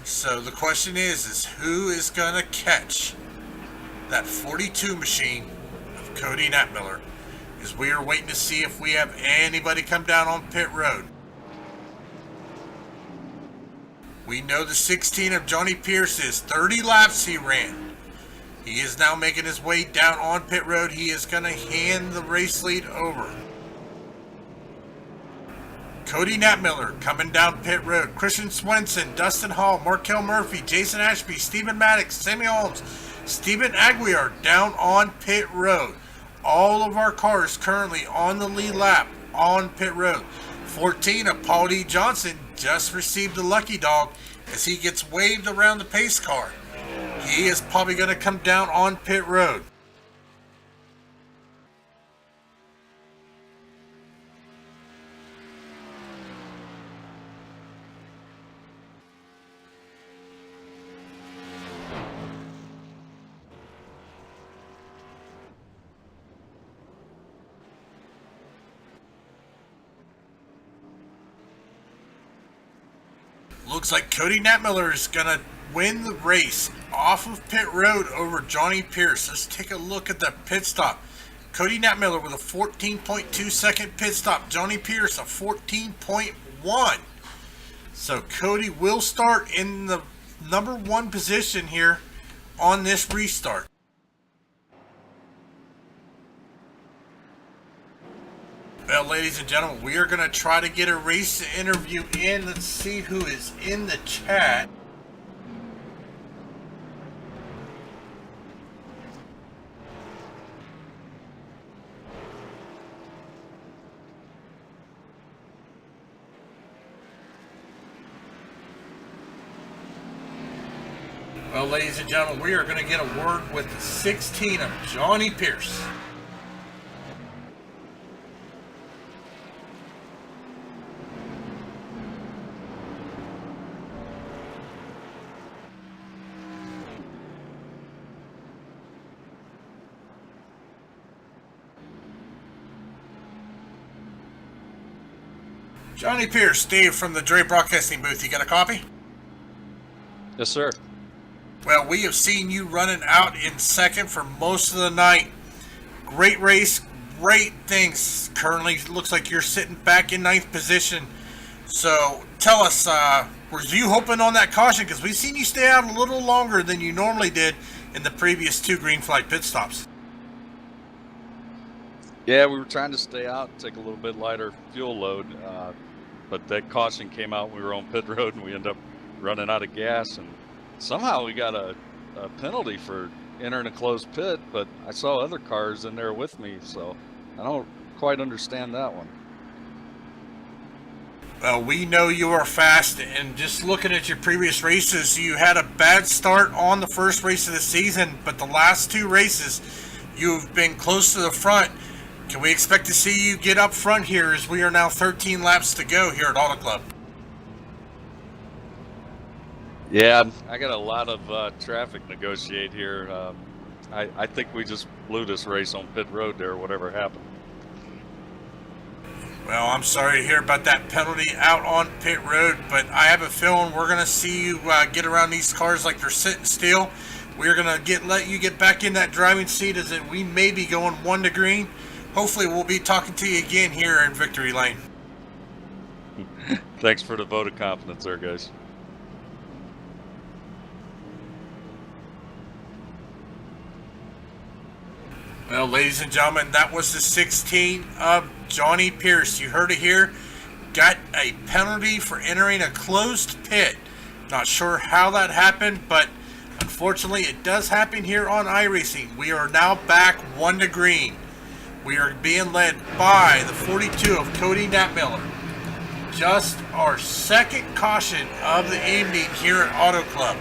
So the question is who is going to catch that 42 machine of Cody Natmiller? As we are waiting to see if we have anybody come down on pit road. We know the 16 of Johnny Pierce is 30 laps he ran. He is now making his way down on pit road. He is going to hand the race lead over. Cody Natmiller coming down pit road. Christian Swenson, Dustin Hall, Markel Murphy, Jason Ashby, Stephen Maddox, Sammy Holmes, Stephen Aguiar down on pit road. All of our cars currently on the lead lap on pit road. 14 of Paul D. Johnson just received the lucky dog as he gets waved around the pace car. He is probably going to come down on pit road. Looks like Cody Natmiller is going to win the race off of pit road over Johnny Pierce. Let's take a look at the pit stop. Cody Natmiller with a 14.2 second pit stop. Johnny Pierce a 14.1. So Cody will start in the number 1 position here on this restart. Well, ladies and gentlemen, we are going to try to get a race interview in. Let's see who is in the chat. Well, ladies and gentlemen, we are going to get a word with the 16 of Johnny Pierce. Johnny Pierce, Steve from the Dre Broadcasting booth. You got a copy? Yes, sir. Well, we have seen you running out in second for most of the night. Great race, great things. Currently, looks like you're sitting back in 9th position. So, tell us, were you hoping on that caution? Because we've seen you stay out a little longer than you normally did in the previous 2 green flag pit stops. Yeah, we were trying to stay out and take a little bit lighter fuel load, but that caution came out. We were on pit road and we ended up running out of gas, and somehow we got a penalty for entering a closed pit, but I saw other cars in there with me, so I don't quite understand that one. Well, we know you are fast, and just looking at your previous races, you had a bad start on the first race of the season, but the last 2 races, you've been close to the front. Can we expect to see you get up front here as we are now 13 laps to go here at Auto Club? Yeah, I got a lot of traffic negotiate here. I think we just blew this race on pit road there, whatever happened. Well, I'm sorry to hear about that penalty out on pit road, but I have a feeling we're going to see you get around these cars like they're sitting still. We're going to let you get back in that driving seat as we may be going 1 to green. Hopefully we'll be talking to you again here in Victory Lane. Thanks for the vote of confidence there, guys. Well, ladies and gentlemen, that was the 16 of Johnny Pierce. You heard it here. Got a penalty for entering a closed pit. Not sure how that happened, but unfortunately it does happen here on iRacing. We are now back 1 to green. We are being led by the 42 of Cody Natmiller. Just our second caution of the evening here at Auto Club.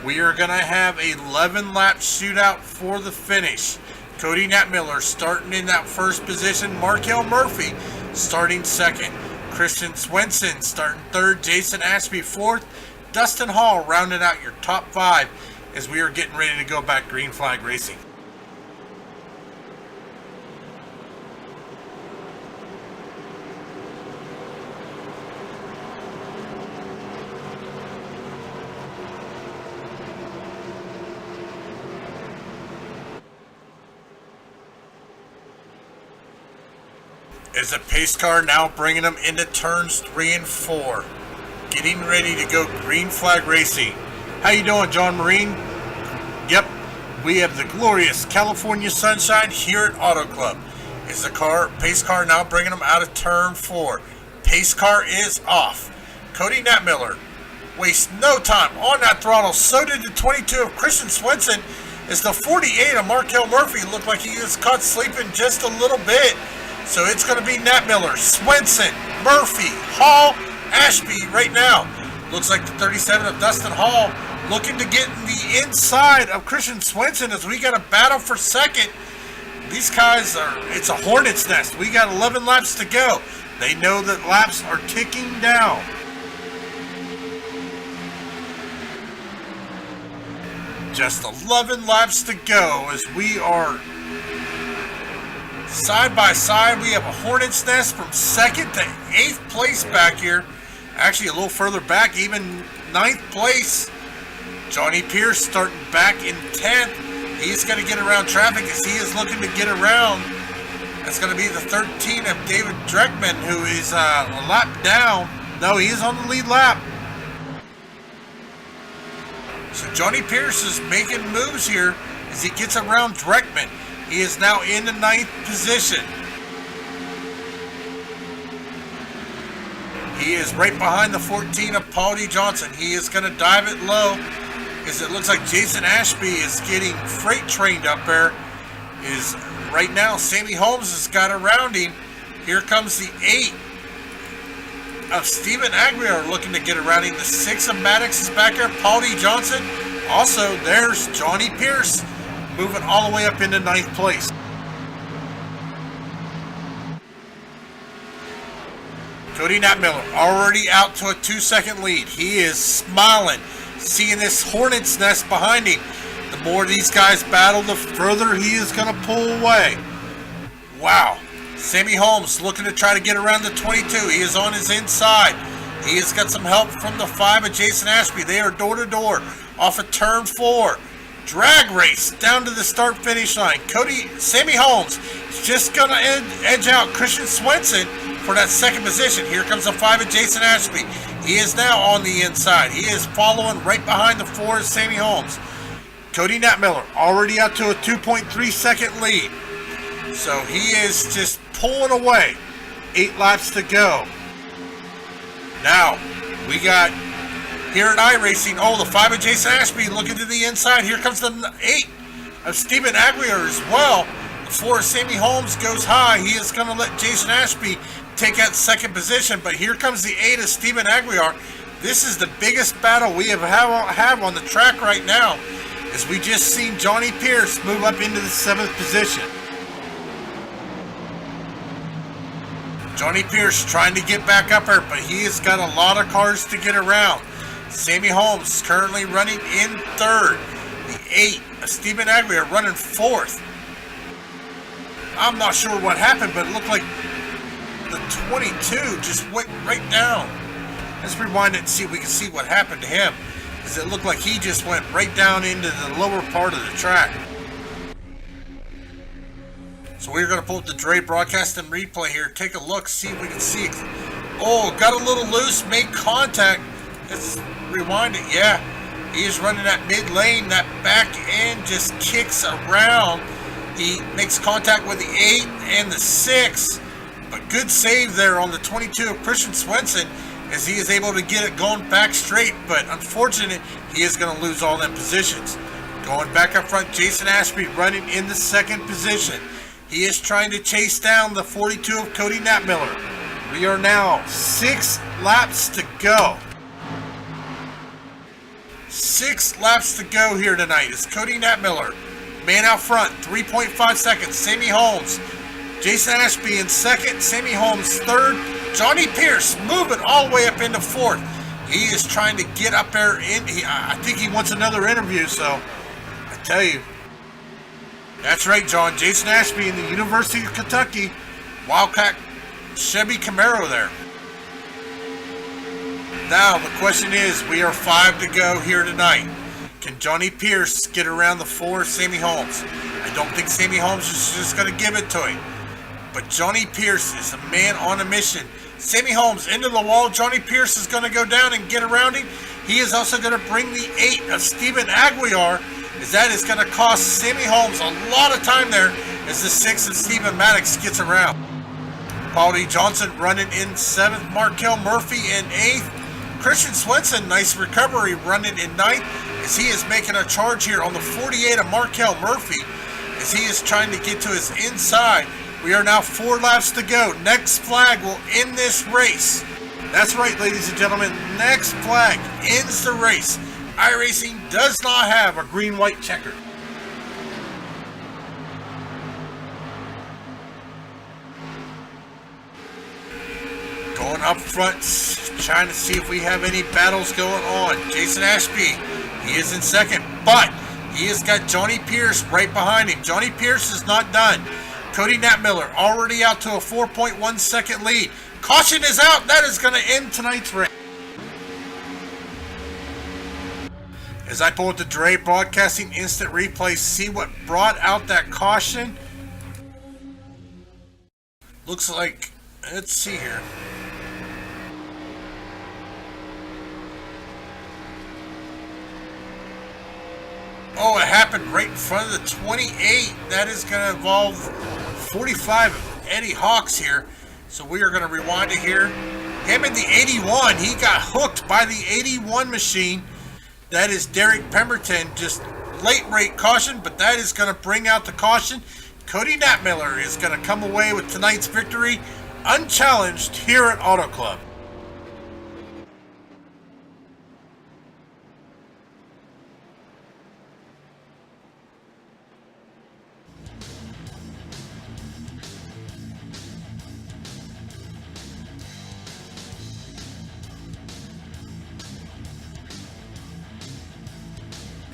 We are going to have a 11-lap shootout for the finish. Cody Natmiller starting in that first position. Markel Murphy starting second. Christian Swenson starting third. Jason Ashby fourth. Dustin Hall rounding out your top 5 as we are getting ready to go back green flag racing. Is the pace car now bringing them into turns 3 and 4. Getting ready to go green flag racing. How you doing, John Marine? Yep, we have the glorious California sunshine here at Auto Club. Is the pace car now bringing them out of turn 4. Pace car is off. Cody Natmiller wastes no time on that throttle. So did the 22 of Christian Swenson. As the 48 of Markel Murphy looked like he is caught sleeping just a little bit. So it's going to be Natmiller, Swenson, Murphy, Hall, Ashby right now. Looks like the 37 of Dustin Hall looking to get in the inside of Christian Swenson as we got a battle for second. These guys it's a hornet's nest. We got 11 laps to go. They know that laps are ticking down. Just 11 laps to go as we are side by side. We have a hornet's nest from 2nd to 8th place back here. Actually, a little further back, even 9th place. Johnny Pierce starting back in 10th. He's going to get around traffic as he is looking to get around. That's going to be the 13 of David Dreckman, who is a lap down. No, he is on the lead lap. So Johnny Pierce is making moves here as he gets around Dreckman. He is now in the 9th position. He is right behind the 14 of Paul D. Johnson. He is going to dive it low as it looks like Jason Ashby is getting freight trained up there. Is right now Sammy Holmes has got around him. Here comes the 8 of Stephen Aguiar looking to get around him. The 6 of Maddox is back there. Paul D. Johnson. Also, there's Johnny Pierce moving all the way up into 9th place. Cody Natmiller already out to a 2-second lead. He is smiling, seeing this hornet's nest behind him. The more these guys battle, the further he is going to pull away. Wow. Sammy Holmes looking to try to get around the 22. He is on his inside. He has got some help from the 5 of Jason Ashby. They are door to door off of turn 4. Drag race down to the start-finish line. Sammy Holmes is just going to edge out Christian Swenson for that 2nd position. Here comes the 5 of Jason Ashby. He is now on the inside. He is following right behind the 4 of Sammy Holmes. Cody Natmiller already out to a 2.3-second lead. So he is just pulling away. 8 laps to go. Now, we got here at iRacing, the 5 of Jason Ashby looking to the inside. Here comes the 8 of Stephen Aguiar as well. The 4 of Sammy Holmes goes high. He is going to let Jason Ashby take that 2nd position. But here comes the 8 of Stephen Aguiar. This is the biggest battle we have on the track right now, as we just seen Johnny Pierce move up into the 7th position. Johnny Pierce trying to get back up there, but he has got a lot of cars to get around. Sammy Holmes currently running in 3rd. The 8 of Stephen Aguiar running 4th. I'm not sure what happened, but it looked like the 22 just went right down. Let's rewind it and see if we can see what happened to him, because it looked like he just went right down into the lower part of the track. So we're going to pull up the Dre broadcast and replay here. Take a look, see if we can see. Oh, got a little loose, made contact. Let's rewind it. Yeah, he is running that mid lane. That back end just kicks around. He makes contact with the 8 and the 6. But good save there on the 22 of Christian Swenson. as he is able to get it going back straight, but unfortunate, he is going to lose all them positions. Going back up front, Jason Ashby running in the second position. He is trying to chase down the 42 of Cody Knapmiller. We are now 6 laps to go. 6 laps to go here tonight. It's Cody Knapmiller, man out front, 3.5 seconds. Sammy Holmes, Jason Ashby in second, Sammy Holmes third. Johnny Pierce moving all the way up into fourth. He is trying to get up there. I think he wants another interview, so I tell you. That's right, John. Jason Ashby in the University of Kentucky Wildcat Chevy Camaro there. Now, the question is, we are 5 to go here tonight. Can Johnny Pierce get around the 4 Sammy Holmes? I don't think Sammy Holmes is just going to give it to him. But Johnny Pierce is a man on a mission. Sammy Holmes into the wall. Johnny Pierce is going to go down and get around him. He is also going to bring the 8 of Stephen Aguiar, as that is going to cost Sammy Holmes a lot of time there as the 6 of Stephen Maddox gets around. Paul D. Johnson running in 7th. Markel Murphy in 8th. Christian Swenson, nice recovery, running in 9th as he is making a charge here on the 48 of Markel Murphy as he is trying to get to his inside. We are now 4 laps to go. Next flag will end this race. That's right, ladies and gentlemen. Next flag ends the race. iRacing does not have a green-white checker. Going up front, trying to see if we have any battles going on. Jason Ashby, he is in second, but he has got Johnny Pierce right behind him. Johnny Pierce is not done. Cody Knapmiller already out to a 4.1 second lead. Caution is out. That is going to end tonight's race. As I pull up the Dre Broadcasting Instant Replay, see what brought out that caution. Looks like, let's see here. Oh, it happened right in front of the 28. That is going to involve 45 of Eddie Hawks here. So we are going to rewind it here. Him in the 81. He got hooked by the 81 machine. That is Derek Pemberton. Just late rate caution, but that is going to bring out the caution. Cody Knapmiller is going to come away with tonight's victory unchallenged here at Auto Club.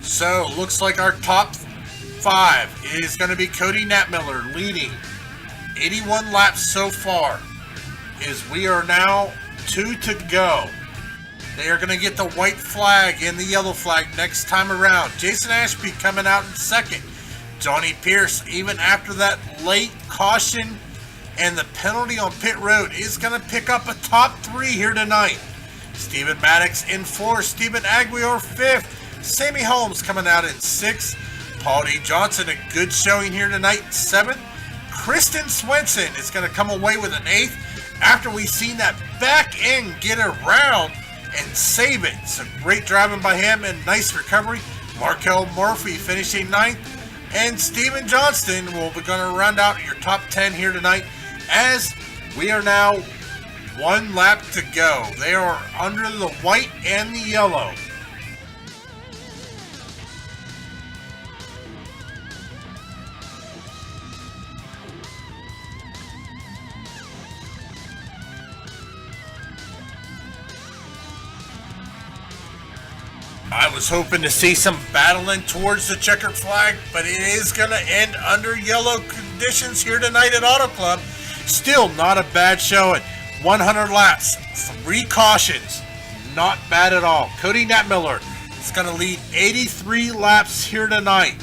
So, looks like our top 5 is going to be Cody Knapmiller leading 81 laps so far. As we are now 2 to go. They are going to get the white flag and the yellow flag next time around. Jason Ashby coming out in second. Johnny Pierce, even after that late caution and the penalty on pit road, is going to pick up a top 3 here tonight. Stephen Maddox in 4th. Stephen Aguiar 5th. Sammy Holmes coming out in 6th. Paul D. Johnson, a good showing here tonight, 7th. Kristen Swenson is going to come away with an 8th after we've seen that back end get around and save it. So great driving by him and nice recovery. Markel Murphy finishing 9th. And Steven Johnston will be going to round out your top 10 here tonight as we are now 1 lap to go. They are under the white and the yellow. I was hoping to see some battling towards the checkered flag, but it is going to end under yellow conditions here tonight at Auto Club. Still not a bad showing. 100 laps, 3 cautions. Not bad at all. Cody Knapmiller is going to lead 83 laps here tonight.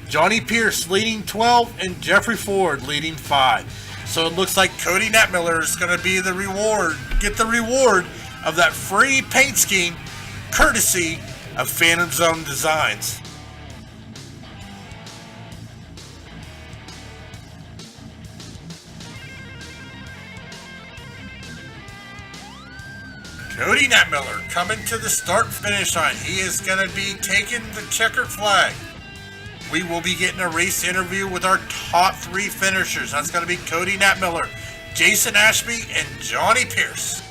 Johnny Pierce leading 12 and Jeffrey Ford leading 5. So it looks like Cody Knapmiller is going to be the reward, get the reward of that free paint scheme courtesy of Phantom Zone Designs. Cody Natmiller coming to the start-finish line. He is going to be taking the checkered flag. We will be getting a race interview with our top 3 finishers. That's going to be Cody Natmiller, Jason Ashby, and Johnny Pierce.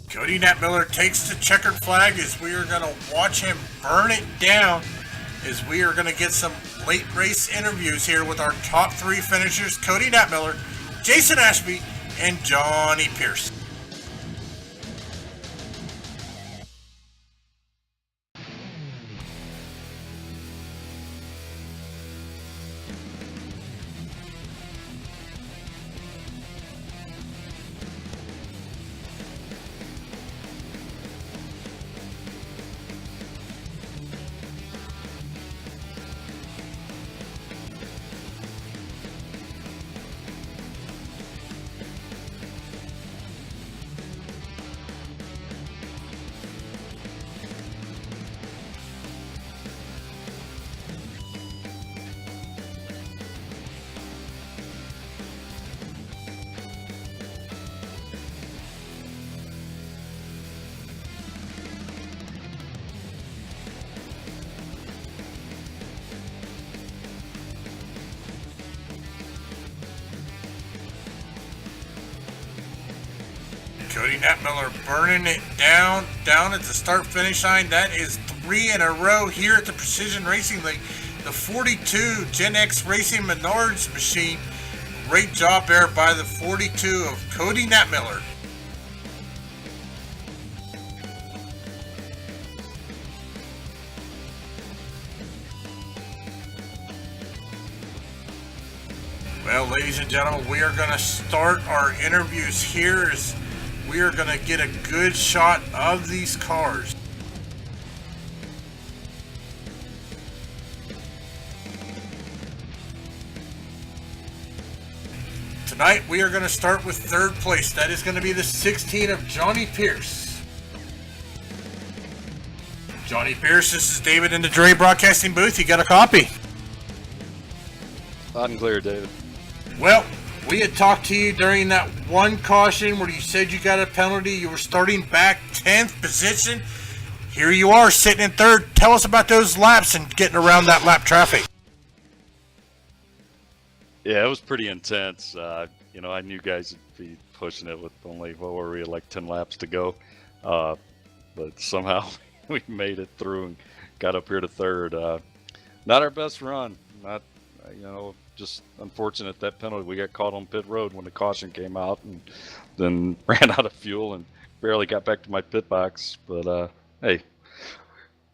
Cody Natmiller takes the checkered flag as we are going to watch him burn it down, as we are going to get some late race interviews here with our top 3 finishers, Cody Natmiller, Jason Ashby, and Johnny Pierce. Cody Natmiller burning it down at the start-finish line. That is 3 in a row here at the Precision Racing League. The 42 Gen X Racing Menards machine. Great job there by the 42 of Cody Natmiller. Well, ladies and gentlemen, we are going to start our interviews here as we are going to get a good shot of these cars. Tonight we are going to start with 3rd place. That is going to be the 16 of Johnny Pierce. Johnny Pierce, this is David in the Dre Broadcasting booth. You got a copy? Loud and clear, David. Well, we had talked to you during that one caution where you said you got a penalty. You were starting back 10th position. Here you are sitting in 3rd. Tell us about those laps and getting around that lap traffic. Yeah, it was pretty intense. You know, I knew guys would be pushing it with only, what were we, like 10 laps to go. But somehow we made it through and got up here to 3rd. Not our best run. Not, you know, just unfortunate that penalty. We got caught on pit road when the caution came out and then ran out of fuel and barely got back to my pit box. But hey,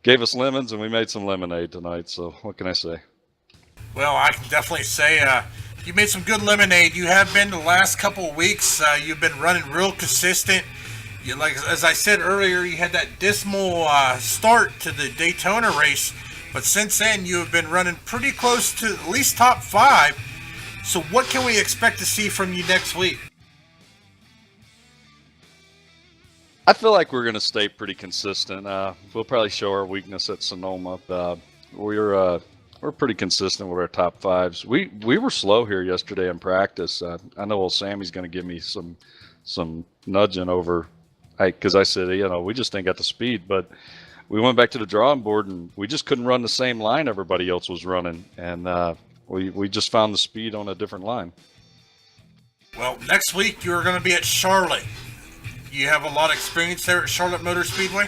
gave us lemons and we made some lemonade tonight. So what can I say? Well, I can definitely say you made some good lemonade. You have been the last couple of weeks. You've been running real consistent. You, like as I said earlier, you had that dismal start to the Daytona race. But since then, you have been running pretty close to at least top 5. So what can we expect to see from you next week? I feel like we're going to stay pretty consistent. We'll probably show our weakness at Sonoma. We're pretty consistent with our top 5s. We were slow here yesterday in practice. I know old Sammy's going to give me some nudging over, because I said, you know, we just ain't got the speed, but we went back to the drawing board and we just couldn't run the same line everybody else was running. And we just found the speed on a different line. Well, next week you're going to be at Charlotte. You have a lot of experience there at Charlotte Motor Speedway?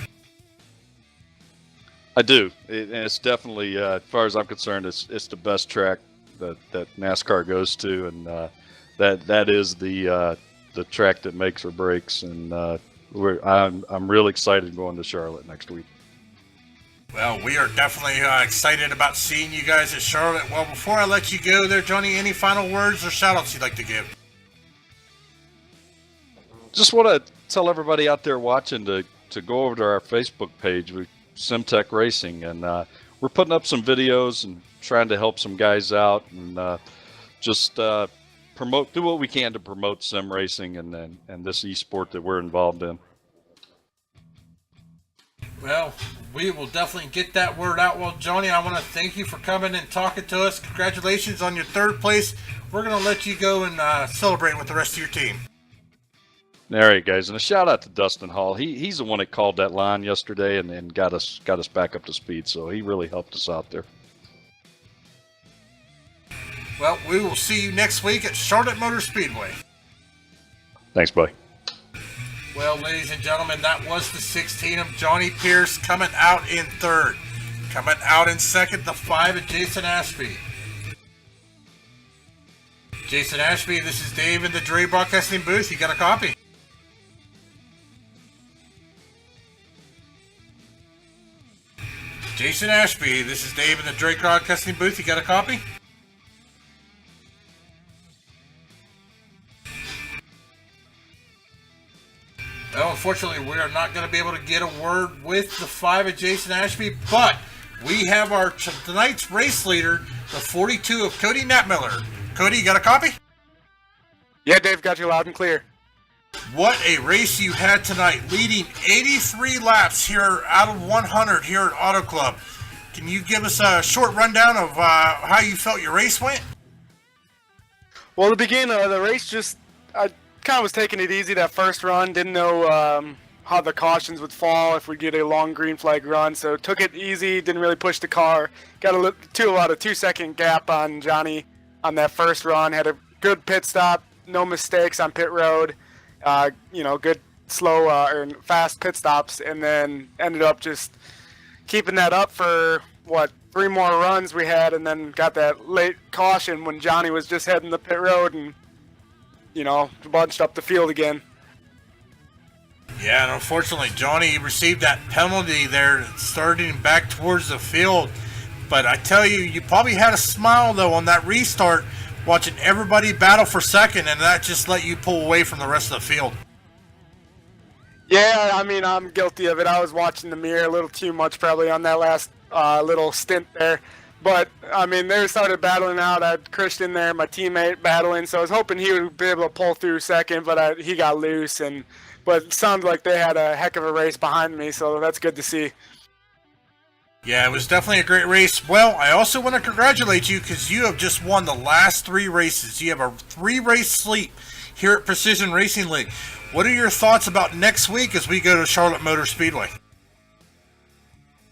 I do. And it's definitely, as far as I'm concerned, it's the best track that NASCAR goes to. And that is the track that makes or breaks. And I'm real excited going to Charlotte next week. Well, we are definitely excited about seeing you guys at Charlotte. Well, before I let you go there, Johnny, any final words or shout-outs you'd like to give? Just want to tell everybody out there watching to go over to our Facebook page with SimTech Racing, and we're putting up some videos and trying to help some guys out, and just do what we can to promote sim racing and this esport that we're involved in. Well, we will definitely get that word out. Well, Johnny, I want to thank you for coming and talking to us. Congratulations on your 3rd place. We're going to let you go and celebrate with the rest of your team. All right, guys, and a shout out to Dustin Hall. He's the one that called that line yesterday and got us back up to speed. So he really helped us out there. Well, we will see you next week at Charlotte Motor Speedway. Thanks, buddy. Well, ladies and gentlemen, that was the 16 of Johnny Pierce coming out in 3rd. Coming out in 2nd, the 5 of Jason Ashby. Jason Ashby, this is Dave in the Dre Broadcasting booth. You got a copy? Jason Ashby, this is Dave in the Dre Broadcasting booth. You got a copy? Well, unfortunately, we are not going to be able to get a word with the 5 of Jason Ashby, but we have our tonight's race leader, the 42 of Cody Knapmiller. Cody, you got a copy? Yeah, Dave, got you loud and clear. What a race you had tonight, leading 83 laps here out of 100 here at Auto Club. Can you give us a short rundown of how you felt your race went? Well, the beginning of the race, I kind of was taking it easy that first run. Didn't know how the cautions would fall if we get a long green flag run, so took it easy. Didn't really push the car. Got about a 2-second gap on Johnny on that first run. Had a good pit stop, no mistakes on pit road. Good slow or fast pit stops, and then ended up just keeping that up for 3 more runs we had, and then got that late caution when Johnny was just heading the pit road and bunched up the field again. Yeah, and unfortunately, Johnny received that penalty there starting back towards the field. But I tell you, you probably had a smile, though, on that restart, watching everybody battle for second, and that just let you pull away from the rest of the field. Yeah, I mean, I'm guilty of it. I was watching the mirror a little too much probably on that last little stint there. But, I mean, they started battling out. I had Christian there, my teammate, battling. So I was hoping he would be able to pull through second, but he got loose. But it sounded like they had a heck of a race behind me, so that's good to see. Yeah, it was definitely a great race. Well, I also want to congratulate you because you have just won the last 3 races. You have a 3-race sleep here at Precision Racing League. What are your thoughts about next week as we go to Charlotte Motor Speedway?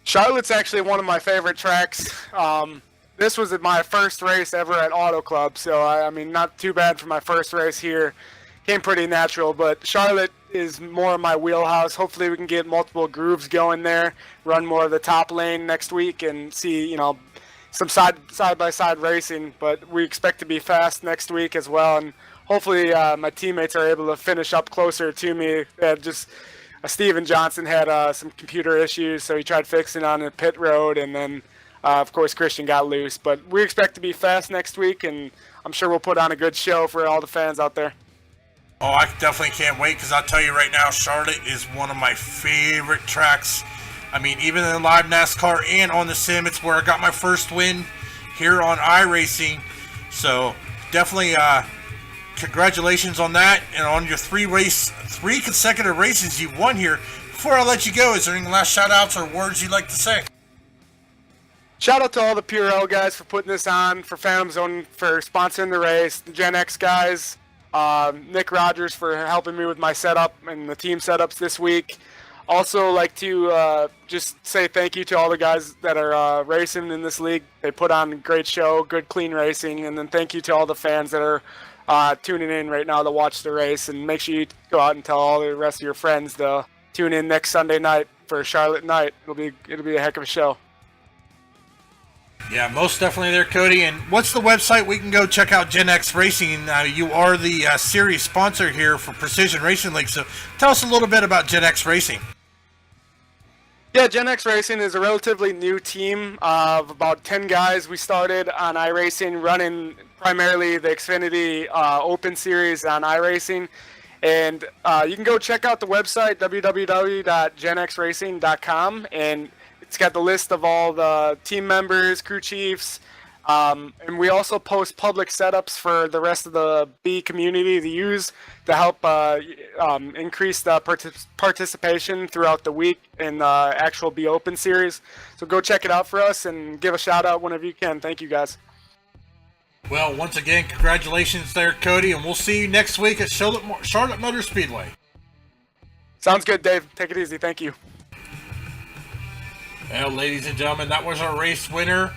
Charlotte's actually one of my favorite tracks. This was my first race ever at Auto Club, so I mean, not too bad for my first race here. Came pretty natural, but Charlotte is more of my wheelhouse. Hopefully we can get multiple grooves going there, run more of the top lane next week, and see, some side-by-side racing. But we expect to be fast next week as well, and hopefully my teammates are able to finish up closer to me. Steven Johnson had some computer issues, so he tried fixing on the pit road, and then, of course, Christian got loose. But we expect to be fast next week, and I'm sure we'll put on a good show for all the fans out there. Oh, I definitely can't wait because I'll tell you right now, Charlotte is one of my favorite tracks. I mean, even in live NASCAR and on the sim, it's where I got my first win here on iRacing. So definitely congratulations on that and on your 3 consecutive races you won here. Before I let you go, is there any last shout outs or words you'd like to say? Shout out to all the Purell guys for putting this on, for Phantom Zone for sponsoring the race, the Gen X guys, Nick Rogers for helping me with my setup and the team setups this week. Also like to just say thank you to all the guys that are racing in this league. They put on a great show, good clean racing, and then thank you to all the fans that are tuning in right now to watch the race, and make sure you go out and tell all the rest of your friends to tune in next Sunday night for Charlotte night. It'll be a heck of a show. Yeah, most definitely there, Cody. And what's the website we can go check out Gen X Racing? You are the series sponsor here for Precision Racing League, so tell us a little bit about Gen X Racing. Yeah, Gen X Racing is a relatively new team of about 10 guys. We started on iRacing, running primarily the Xfinity Open Series on iRacing. And you can go check out the website, www.genxracing.com, and it's got the list of all the team members, crew chiefs, and we also post public setups for the rest of the B community to use to help increase the participation throughout the week in the actual B Open Series. So go check it out for us and give a shout out whenever you can. Thank you, guys. Well, once again, congratulations there, Cody, and we'll see you next week at Charlotte Motor Speedway. Sounds good, Dave. Take it easy. Thank you. Well, ladies and gentlemen, that was our race winner,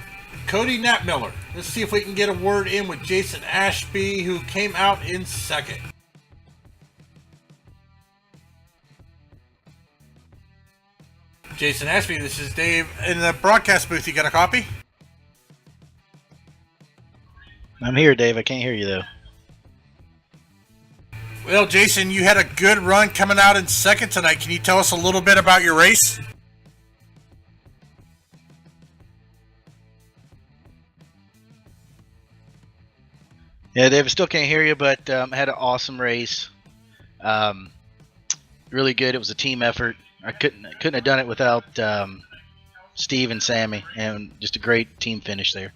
Cody Knapmiller. Let's see if we can get a word in with Jason Ashby, who came out in second. Jason Ashby, this is Dave in the broadcast booth. You got a copy? I'm here, Dave. I can't hear you, though. Well, Jason, you had a good run coming out in second tonight. Can you tell us a little bit about your race? Yeah, Dave, I still can't hear you, but I had an awesome race. Really good. It was a team effort. I couldn't have done it without Steve and Sammy, and just a great team finish there.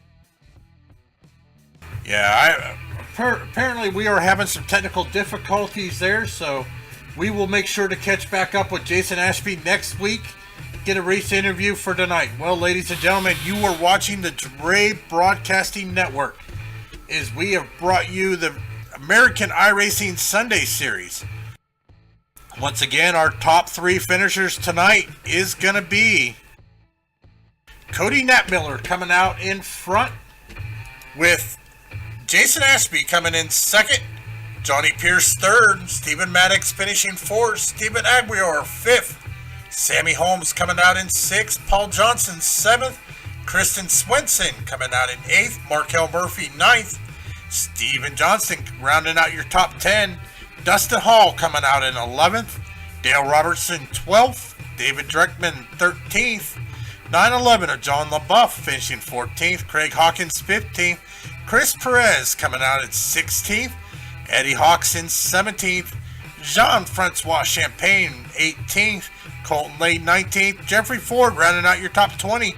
Yeah, apparently we are having some technical difficulties there, so we will make sure to catch back up with Jason Ashby next week, get a race interview for tonight. Well, ladies and gentlemen, you are watching the Dre Broadcasting Network as we have brought you the American iRacing Sunday Series. Once again, our top three finishers tonight is going to be Cody Knapmiller coming out in front, with Jason Ashby coming in second, Johnny Pierce third, Stephen Maddox finishing fourth, Stephen Aguiar fifth, Sammy Holmes coming out in sixth, Paul Johnson seventh, Kristen Swenson coming out in eighth, Markel Murphy ninth, Steven Johnston rounding out your top 10, Dustin Hall coming out in 11th, Dale Robertson 12th, David Dreckman 13th, 9-11 of John LaBeouf finishing 14th, Craig Hawkins 15th, Chris Perez coming out at 16th, Eddie Hawks in 17th, Jean-Francois Champagne 18th, Colton Lade 19th, Jeffrey Ford rounding out your top 20,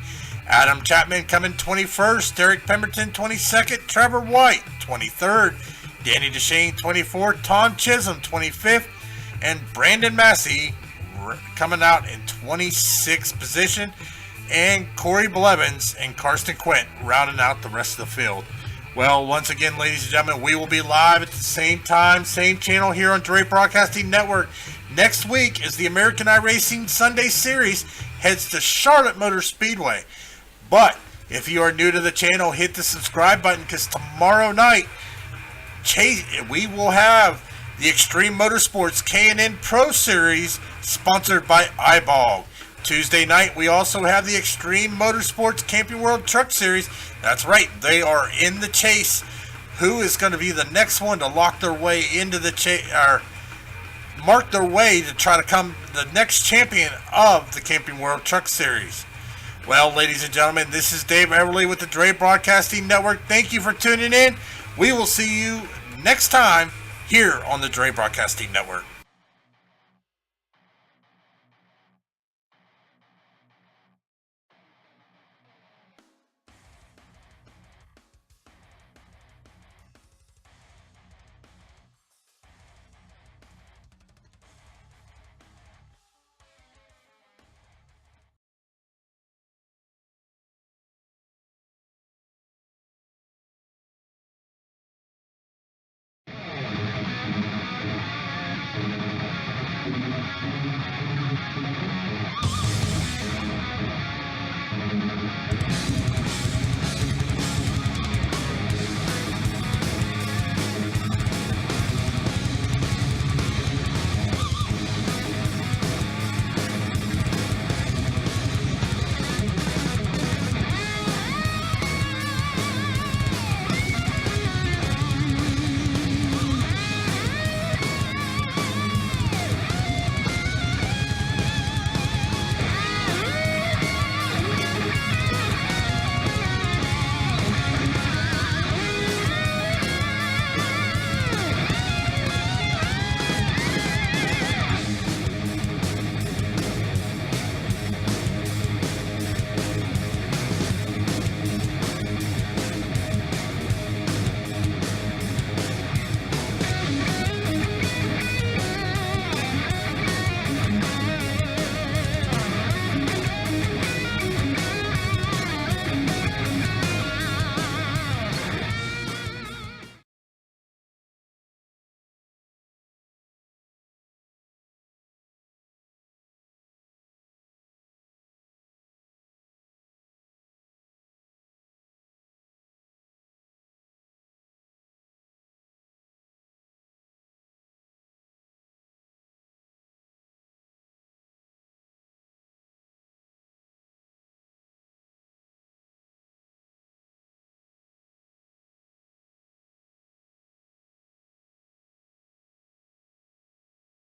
Adam Chapman coming 21st, Derek Pemberton 22nd, Trevor White 23rd, Danny DeShane 24th, Tom Chisholm 25th, and Brandon Massey coming out in 26th position, and Corey Blevins and Karsten Quint rounding out the rest of the field. Well, once again, ladies and gentlemen, we will be live at the same time, same channel here on Dre Broadcasting Network. Next week, as the American iRacing Sunday Series heads to Charlotte Motor Speedway. But if you are new to the channel, hit the subscribe button, because tomorrow night we will have the Extreme Motorsports K&N Pro Series sponsored by iBog. Tuesday night we also have the Extreme Motorsports Camping World Truck Series. That's right, they are in the chase. Who is going to be the next one to lock their way into the chase, or mark their way to try to come the next champion of the Camping World Truck Series? Well, ladies and gentlemen, this is Dave Everly with the Dre Broadcasting Network. Thank you for tuning in. We will see you next time here on the Dre Broadcasting Network.